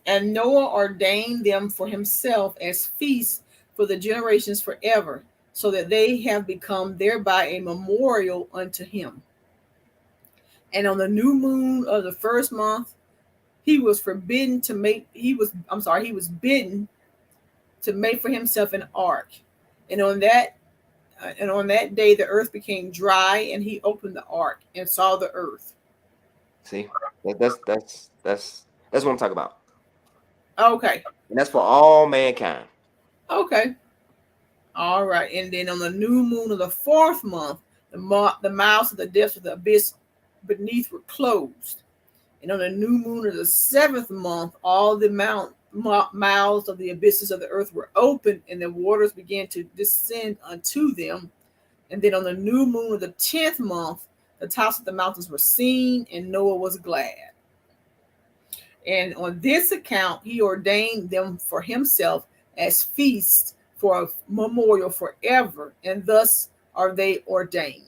And Noah ordained them for himself as feasts for the generations forever, so that they have become thereby a memorial unto him. And on the new moon of the first month, he was forbidden to make he was bidden to make for himself an ark. And on that day the earth became dry, and he opened the ark and saw the earth. See, that's what I'm talking about, Okay. and that's for all mankind. Okay. All right. And then on the new moon of the fourth month, the mouths of the depths of the abyss beneath were closed. And on the new moon of the seventh month, all the mouths of the abysses of the earth were opened, and the waters began to descend unto them. And then on the new moon of the 10th month, the tops of the mountains were seen, and Noah was glad. And on this account, he ordained them for himself as feasts for a memorial forever, and thus are they ordained.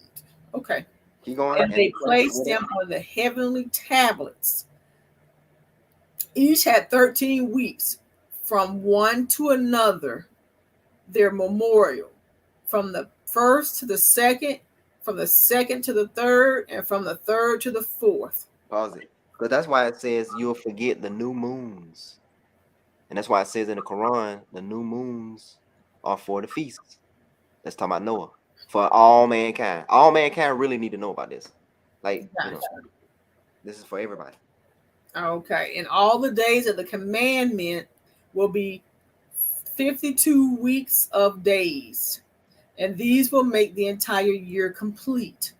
Okay. Keep going. And And they placed them on the heavenly tablets. Each had 13 weeks from one to another, their memorial, from the first to the second, from the second to the third, and from the third to the fourth. pause it, because that's why it says you'll forget the new moons, and that's why it says in the Quran the new moons are for the feasts. That's talking about Noah for all mankind. All mankind really need to know about this. Like Gotcha. this is for everybody. Okay. And all the days of the commandment will be 52 weeks of days, and these will make the entire year complete.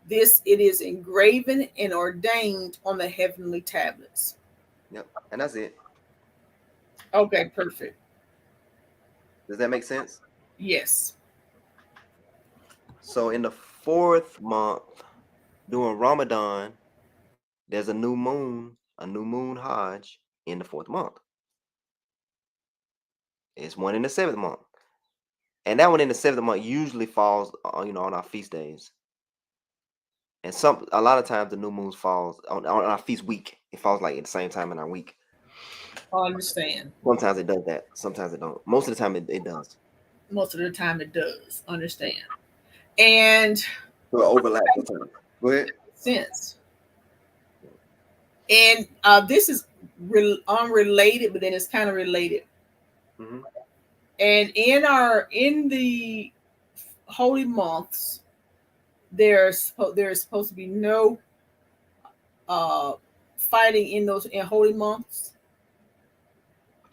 This it is engraven and ordained on the heavenly tablets. Yep. And that's it. Okay, perfect. Does that make sense? Yes. So in the 4th month, during Ramadan, there's a new moon Hajj in the 4th month. It's one in the 7th month. And that one in the 7th month usually falls on our feast days. And a lot of times the new moons falls on our feast week. It falls like at the same time in our week. I understand. Sometimes it does that. Sometimes it don't. Most of the time it does. Most of the time it does. Understand. And So it overlaps sometimes. Go ahead. since and this is unrelated, but then it's kind of related. Mm-hmm. And in the holy months, there's supposed to be no uh fighting in those in holy months.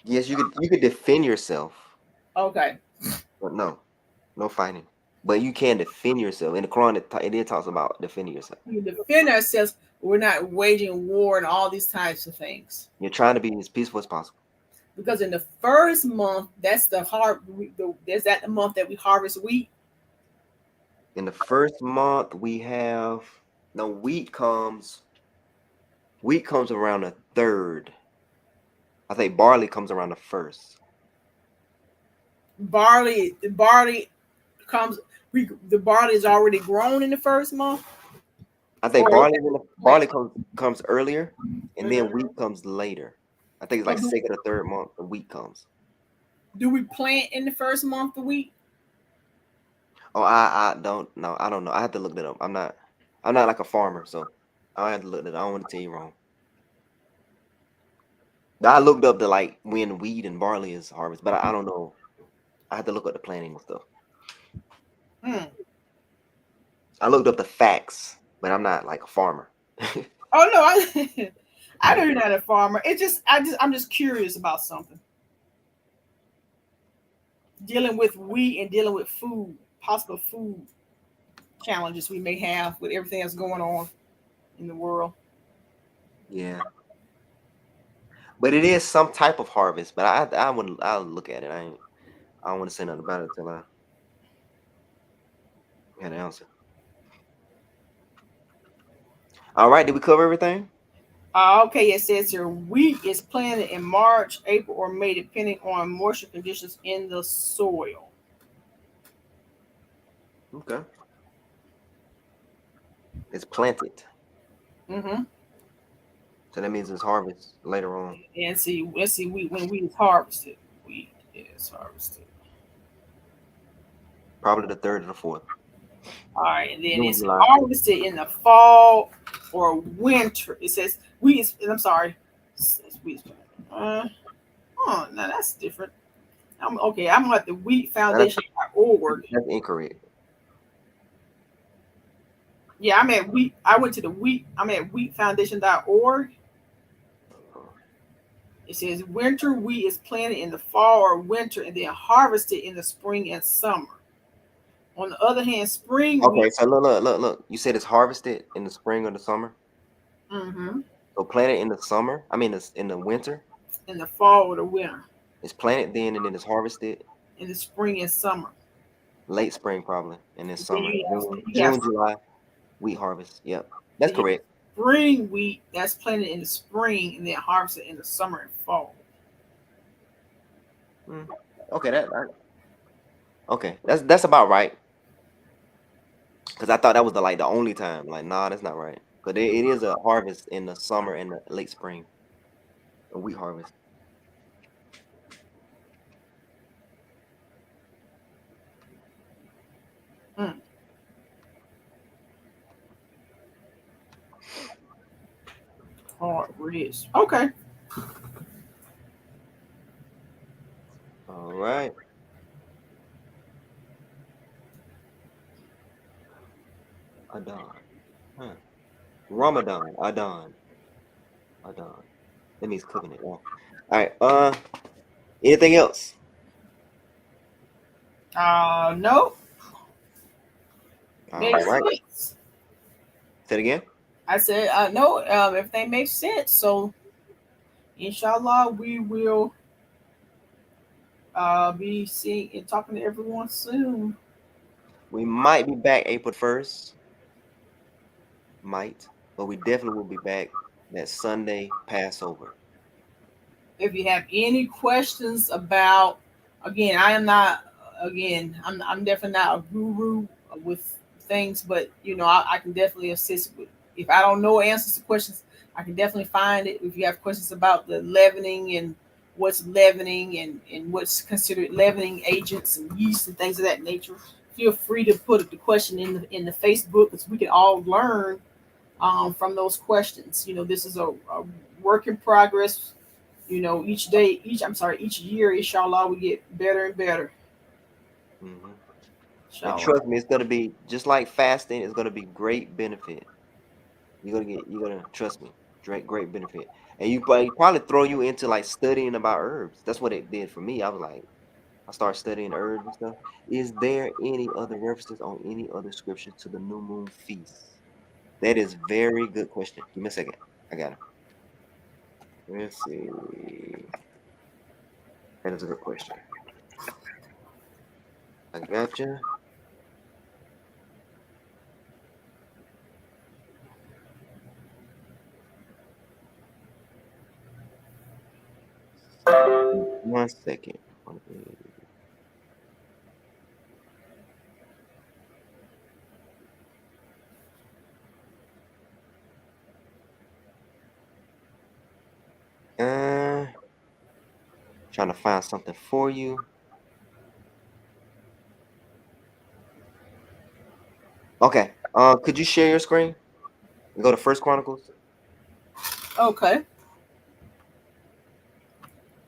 Yes, you could defend yourself, Okay. but no fighting. But you can defend yourself. In the Quran, it talks about defending yourself. We defend ourselves, but we're not waging war and all these types of things. You're trying to be as peaceful as possible. Because in the first month, that's there's that the month that we harvest wheat. In the 1st month, we have no wheat comes. Wheat comes around the 3rd. I think barley comes around the 1st. Barley comes. The barley is already grown in the first month, I think or barley comes earlier, and then Mhm. wheat comes later. I think it's So like 2nd or 3rd month the wheat comes. do we plant in the first month the wheat? Oh, I don't know. I don't know. I have to look that up. I'm not like a farmer, so I have to look that up. I don't want to tell you wrong. I looked up the like when wheat and barley is harvest, but I don't know. I have to look up the planting and stuff. Hmm. I looked up the facts, but I'm not like a farmer. Oh no, I Yeah. know you're not a farmer. I'm just curious about something dealing with wheat and dealing with food, possible food challenges we may have with everything that's going on in the world. Yeah. But it is some type of harvest. But I'll look at it. I don't want to say nothing about it until I had an answer. All right, did we cover everything? Okay, it says here wheat is planted in March, April, or May, depending on moisture conditions in the soil. Okay. It's planted. Mm-hmm. So that means it's harvest later on. And see, let's see, when wheat is harvested. Wheat is harvested. Probably the 3rd or the 4th. All right, and then June, it's July. harvested in the fall or winter. It says wheat is. I'm sorry. It says wheat is, oh, now that's different. Okay. I'm at the Now that's, wheatfoundation.org. that's incorrect. Yeah, I'm at wheat. I went to the wheat. I'm at wheatfoundation.org. It says winter wheat is planted in the fall or winter and then harvested in the spring and summer. On the other hand, spring Okay, wheat, so look. You said it's harvested in the spring or the summer. mm-hmm, So planted in the summer. I mean, in the winter. in the fall or the winter, It's planted then, and then it's harvested in the spring and summer. late spring probably, and then And then summer. June, you have July, wheat harvest. Yep, that's then you correct. spring wheat that's planted in the spring and then harvested in the summer and fall. Mm. Okay, okay. That's about right. Cause I thought that was the only time. Like, nah, that's not right. Cause it is a harvest in the summer and the late spring, a wheat harvest. Mm, hard rich. Okay. All right, Adon. Huh. Ramadan, Adon. That means covenant. Yeah. All right. Anything else? No, All makes right. sense. Say it again. I said, no, everything makes sense. So, inshallah, we will be seeing and talking to everyone soon. We might be back April 1st. Might. But we definitely will be back that Sunday Passover. If you have any questions about, again, I am not, again, I'm definitely not a guru with things, but I can definitely assist with. If I don't know answers to questions, I can definitely find it. If you have questions about the leavening and what's leavening and what's considered leavening agents and yeast and things of that nature, feel free to put the question in the Facebook, because we can all learn from those questions. This is a work in progress. Each day, each year, inshallah, we get better and better. Hmm. And Inshallah. trust me, it's gonna be just like fasting. It's gonna be great benefit. You're gonna trust me, great benefit. And you probably throw you into like studying about herbs. That's what it did for me. I was like, I started studying herbs and stuff. Is there any other references on any other scripture to the new moon feast? That is very good question. Give me a second. I got it. Let's see. That is a good question. I got you. One second. Uh, Trying to find something for you. Okay. Could you share your screen and go to First Chronicles? Okay.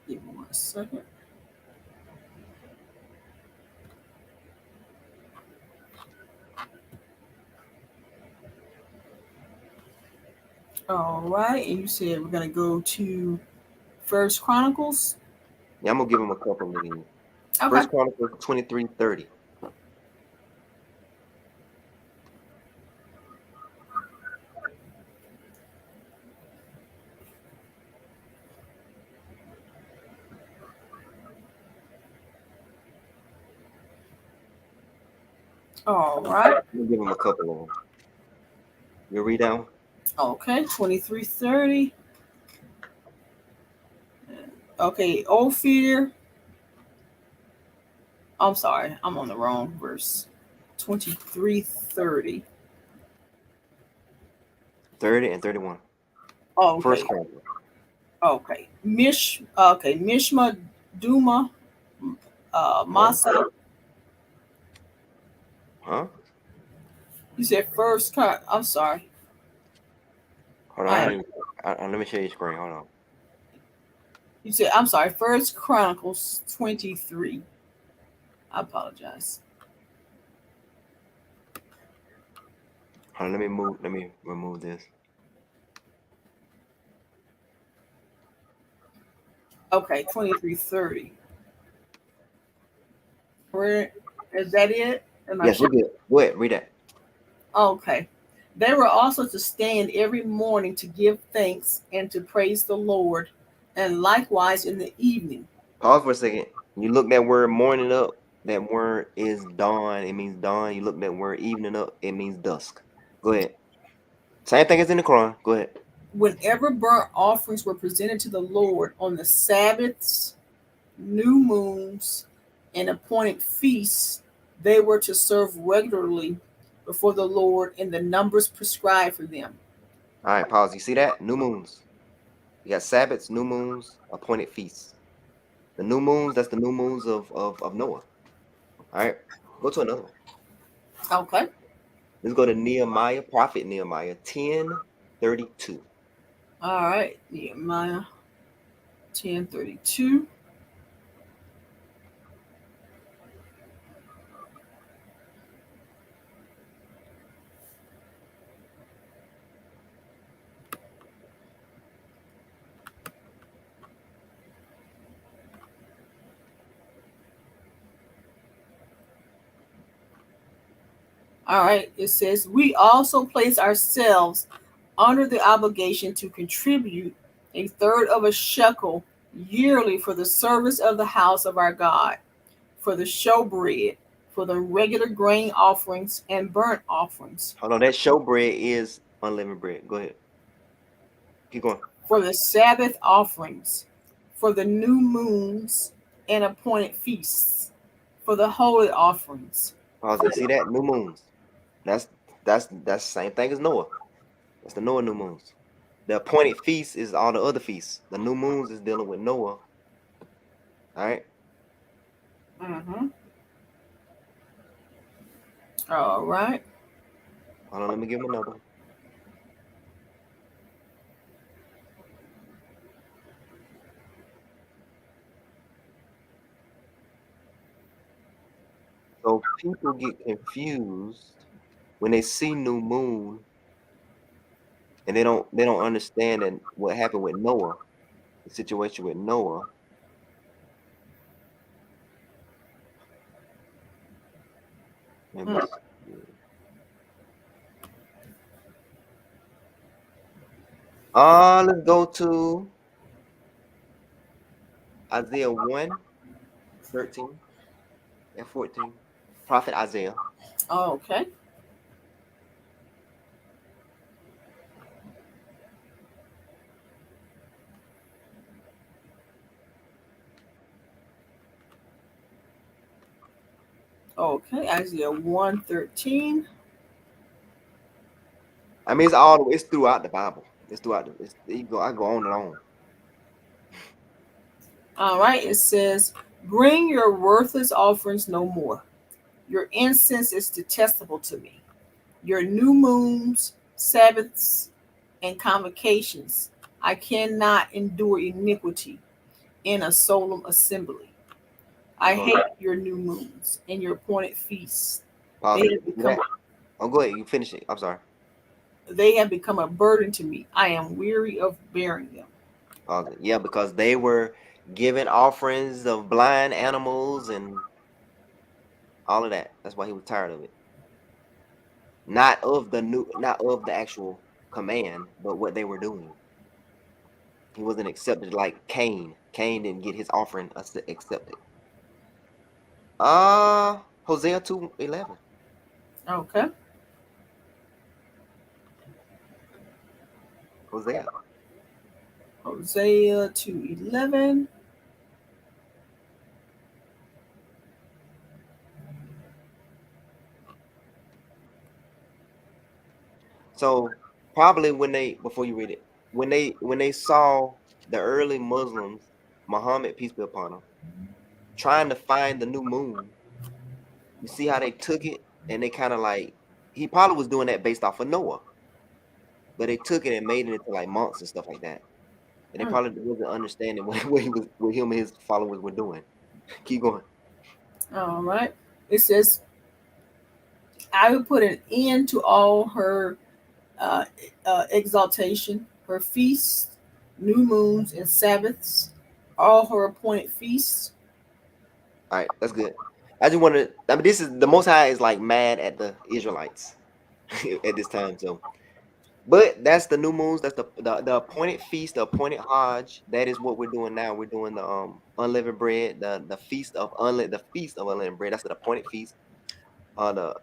Give me 1 second. All right. And you said we're gonna go to First Chronicles. Yeah, I'm gonna give him a couple of these. Okay. First Chronicles 23:30. All right. I'm gonna give him a couple of them. You read that one? Okay. 23:30. Okay. Ophir. I'm sorry. I'm on the wrong verse. 23:30. 30 and 31. Oh, First okay. Chronicles. Okay. Okay. Mishma Duma. Huh? Masa. Huh? You said first. I'm sorry. Hold on. I am. Let me share your screen. Hold on. You said, I'm sorry, First Chronicles 23. I apologize. Hold on. Let me move. Let me remove this. Okay, 23:30. Where is that it? Am I Yes, we're sure? good. Go ahead. Read that. Okay. They were also to stand every morning to give thanks and to praise the Lord, and likewise in the evening. Pause for a second. You look that word morning up. That word is dawn. It means dawn. You look that word evening up. It means dusk. Go ahead. Same thing as in the Quran. Go ahead. Whenever burnt offerings were presented to the Lord on the Sabbaths, new moons, and appointed feasts, they were to serve regularly before the Lord in the numbers prescribed for them. All right. Pause. You see that? New moons. You got Sabbaths, new moons, appointed feasts. The new moons, that's the new moons of Noah. All right. Go to another one. Okay. Let's go to Nehemiah, Prophet Nehemiah 10:32. All right. Nehemiah 10:32. All right. It says, we also place ourselves under the obligation to contribute a third of a shekel yearly for the service of the house of our God, for the showbread, for the regular grain offerings and burnt offerings, Hold on, that showbread is unleavened bread. Go ahead. Keep going. for the Sabbath offerings, for the new moons and appointed feasts, for the holy offerings. Pause it. See that? New moons. That's that's the same thing as Noah. That's the Noah new moons. The appointed feast is all the other feasts. The new moons is dealing with Noah. All right. Mm-hmm. All right. Hold on, let me give him another one. So people get confused when they see new moon and they don't understand and what happened with Noah, the situation with Noah. Let me Mm. see. Let's go to Isaiah 1:13 and 14. Prophet Isaiah. Okay. Okay. Isaiah 1:13. I mean, it's throughout the Bible. It's throughout I go on and on. All right. It says, bring your worthless offerings no more. Your incense is detestable to me. Your new moons, Sabbaths, and convocations. I cannot endure iniquity in a solemn assembly. I Hold hate on. your new moons and your appointed feasts. They Pause it. have See become that? Oh, go ahead. You finish it. I'm sorry. they have become a burden to me. I am weary of bearing them. Pause it. Yeah, because they were giving offerings of blind animals and all of that. That's why he was tired of it. Not of the actual command, but what they were doing. He wasn't accepted like Cain. Cain didn't get his offering accepted. Hosea 2:11. Okay. Hosea. Hosea 2:11. So probably when they before you read it, when they saw the early Muslims, Muhammad peace be upon him, trying to find the new moon, you see how they took it and they kind of like he probably was doing that based off of Noah, but they took it and made it into like months and stuff like that. And they Mm. probably wasn't understanding what him and his followers were doing. Keep going. All right. It says, I will put an end to all her uh, exaltation, her feasts, new moons, and Sabbaths, all her appointed feasts. All right, that's good. I just wanted. I mean, this is the Most High is like mad at the Israelites at this time. So, but that's the new moons. That's the appointed feast, the appointed Hajj. That is what we're doing now. We're doing the unleavened bread, the feast of unleavened bread. That's the appointed feast. The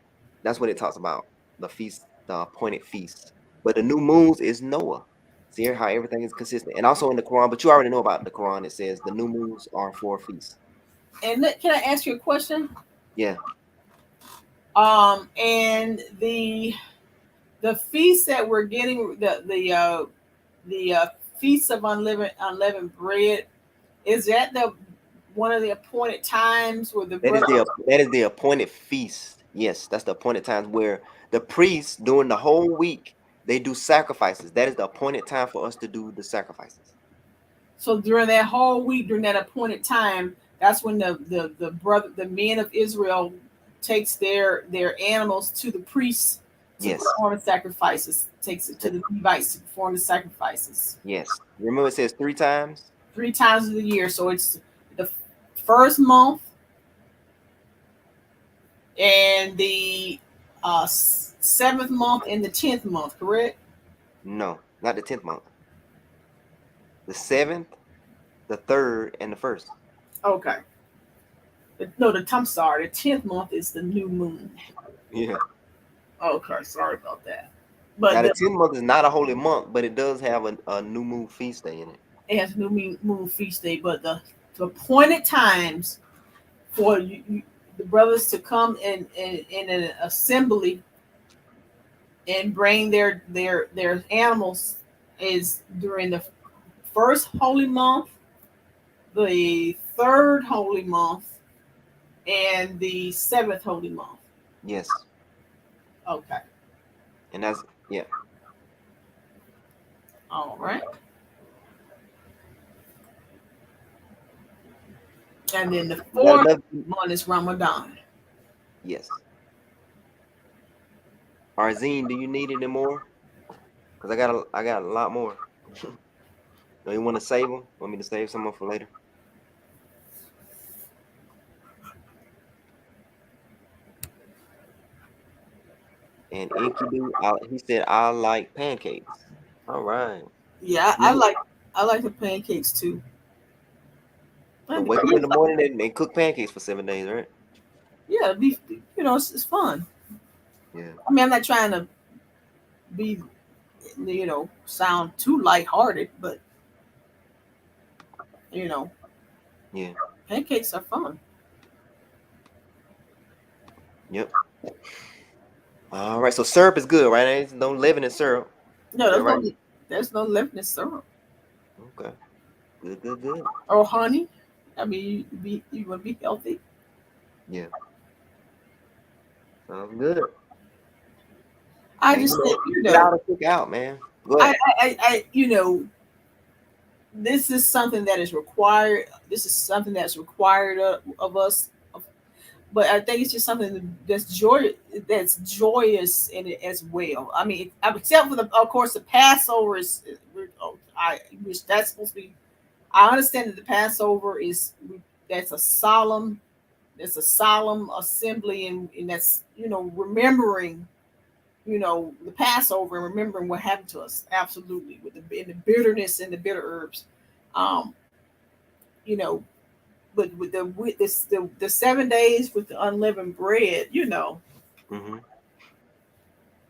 That's what it talks about. The feast, the appointed feast. But the new moons is Noah. See here how everything is consistent, and also in the Quran. But you already know about the Quran. It says the new moons are for feasts. And can I ask you a question? Yeah. And the feast that we're getting, the feast of unleavened bread, is that the one of the appointed times where the brothers? That is the appointed feast. Yes, that's the appointed times where the priests during the whole week they do sacrifices. That is the appointed time for us to do the sacrifices. So during that whole week, during that appointed time, that's when the men of Israel takes their animals to the priests to Yes. perform the sacrifices. Takes it to That- the Levites to perform the sacrifices Yes. Remember it says 3 times? 3 times of the year. So it's the first month and the 7th month and the 10th month, correct? No, not the 10th month. The 7th, the 3rd, and the 1st. Okay. No, I'm sorry. The 10th month is the new moon. Yeah. Okay, sorry about that. But Now the the, 10th month is not a holy month, but it does have a new moon feast day in it. it has new moon feast day, but the appointed times for the brothers to come in an assembly and bring their animals is during the first holy month, the third holy month, and the seventh holy month. Yes. Okay, And that's, yeah. all right. And then the You got fourth another? month is Ramadan. Yes. Arzine, do you need any more? Because I got a lot more. Do you want to save them? Want me to save some for later? And Enkidu, he said I like pancakes. All right. Yeah, You know, I like the pancakes too. so And wake up in the morning and cook pancakes for 7 days, right? yeah, it's fun. Yeah. I mean, I'm not trying to be, sound too lighthearted, but you know, Yeah. pancakes are fun. Yep. All right. So syrup is good, right? Don't live in syrup. No, Is that right? there's no leavened syrup Okay. Good, good, good. or honey. I mean, you want to be healthy. Yeah. Sounds good. I And just think, get out and cook out, man. Go I, ahead. I, this is something that is required. This is something that's required of us. But I think it's just something that's joyous in it as well. I mean, except for of course, the Passover is. Which that's supposed to be. I understand that the Passover is that's a solemn. It's a solemn assembly, and that's remembering the Passover and remembering what happened to us. Absolutely, with the bitterness and the bitter herbs. Um, you know, but with this the 7 days with the unleavened bread, Mm-hmm.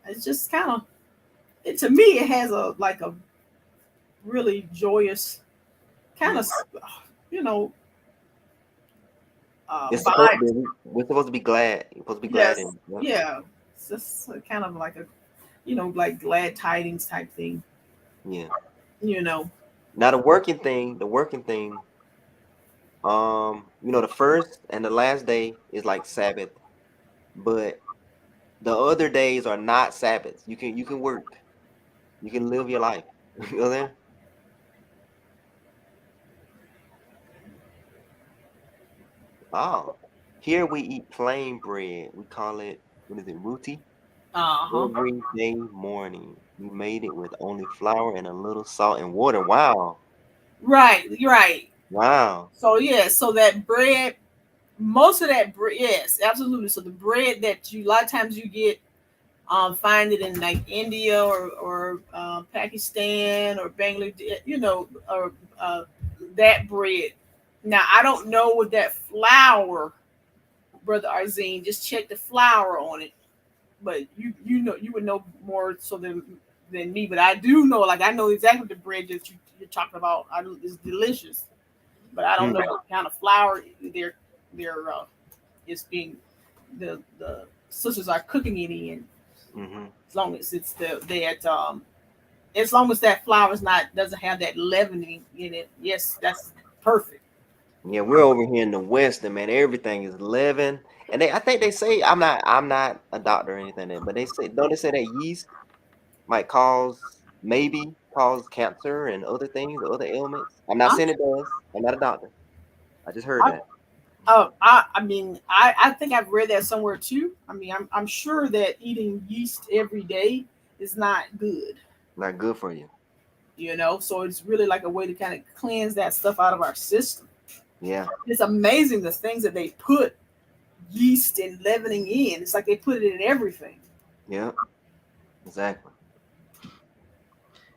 it's just kind of it to me. It has a like a really joyous kind Yeah. of you know It's supposed to vibe. be. We're supposed to be glad. You're supposed to be glad Yes, in. Yeah. yeah. It's just kind of like a like glad tidings type thing. Yeah. You know. Now the working thing. The first and the last day is like Sabbath, but the other days are not Sabbaths. You can work. You can live your life. You know what I'm saying? Oh. Here we eat plain bread. We call it, what is it, roti? Uh huh. Every day morning. We made it with only flour and a little salt and water. Wow. Right. You're right. Wow. So yeah. So that bread. Most of that bread. Yes, absolutely. So the bread that a lot of times you get find it in like India or Pakistan or Bangladesh, or that bread. Now I don't know with that flour, brother Arzine. Just check the flour on it, but you would know more so than me. But I do know, like I know exactly the bread that you're talking about. It's delicious, but I don't Hmm. know what kind of flour they're is being the sisters are cooking it in. Mm-hmm. As long as it's as long as that flour is not doesn't have that leavening in it, yes, that's perfect. Yeah, we're over here in the West, and man, everything is living. And I think they say I'm not a doctor or anything, but don't they say that yeast might maybe cause cancer and other things, other ailments? I'm not I'm, saying it does. I'm not a doctor. I just heard I, that. I mean, I think I've read that somewhere too. I mean, I'm sure that eating yeast every day is not good, Not good for you. so it's really like a way to kind of cleanse that stuff out of our system. Yeah. It's amazing the things that they put yeast and leavening in. It's like they put it in everything. Yeah, exactly.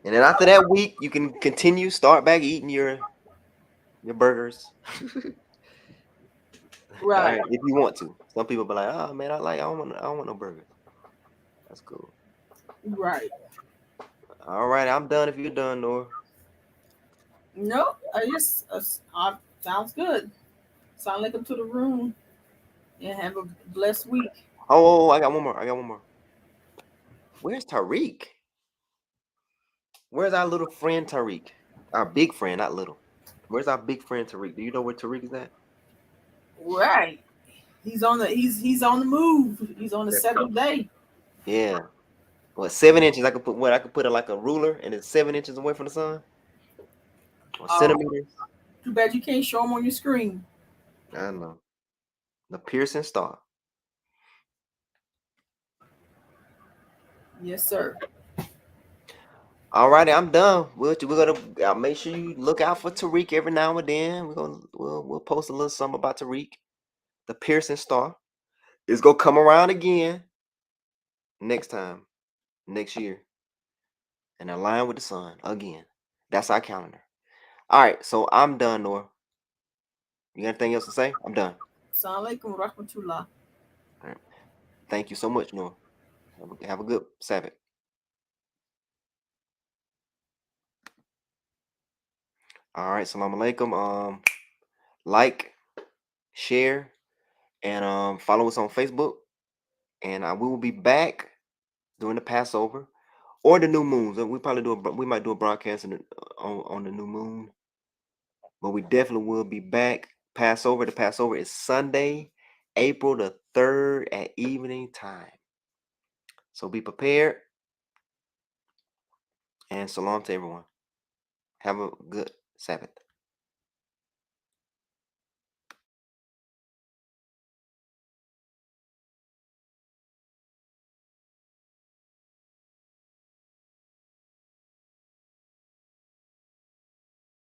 And then after that week, you can continue, start back eating your burgers. All Right, right, if you want to. Some people be like, "Oh man, I don't want no burgers." That's cool. right. All right, I'm done. If you're done, Nora. No, I just sounds good. Sound like come to the room and have a blessed week. Oh, I got one more. I got one more. Where's Tariq? Where's our little friend Tariq? Our big friend, not little. Where's our big friend Tariq? Do you know where Tariq is at? Right. He's on the move. He's on the That- seventh day. Yeah. What, 7 inches? I could put what? I could put it like a ruler, and it's 7 inches away from the sun, or Oh, centimeters. too bad you can't show him on your screen. I don't know. The piercing star. Yes, sir. All righty, I'm done. We're gonna make sure you look out for Tariq every now and then. We'll post a little something about Tariq. The piercing star is gonna come around again next time, next year, and align with the sun again. That's our calendar. All right, so I'm done, Nora. You got anything else to say? I'm done. Assalamu alaikum wa rahmatullah. All right. Thank you so much, Nora. Have a good Sabbath. All right, salam alaikum. Like, share, and follow us on Facebook. And we will be back during the Passover or the new moons. We might do a broadcast on the new moon, but we definitely will be back. Passover. The Passover is Sunday, April the 3rd at evening time. So be prepared. And salam to everyone. Have a good Sabbath.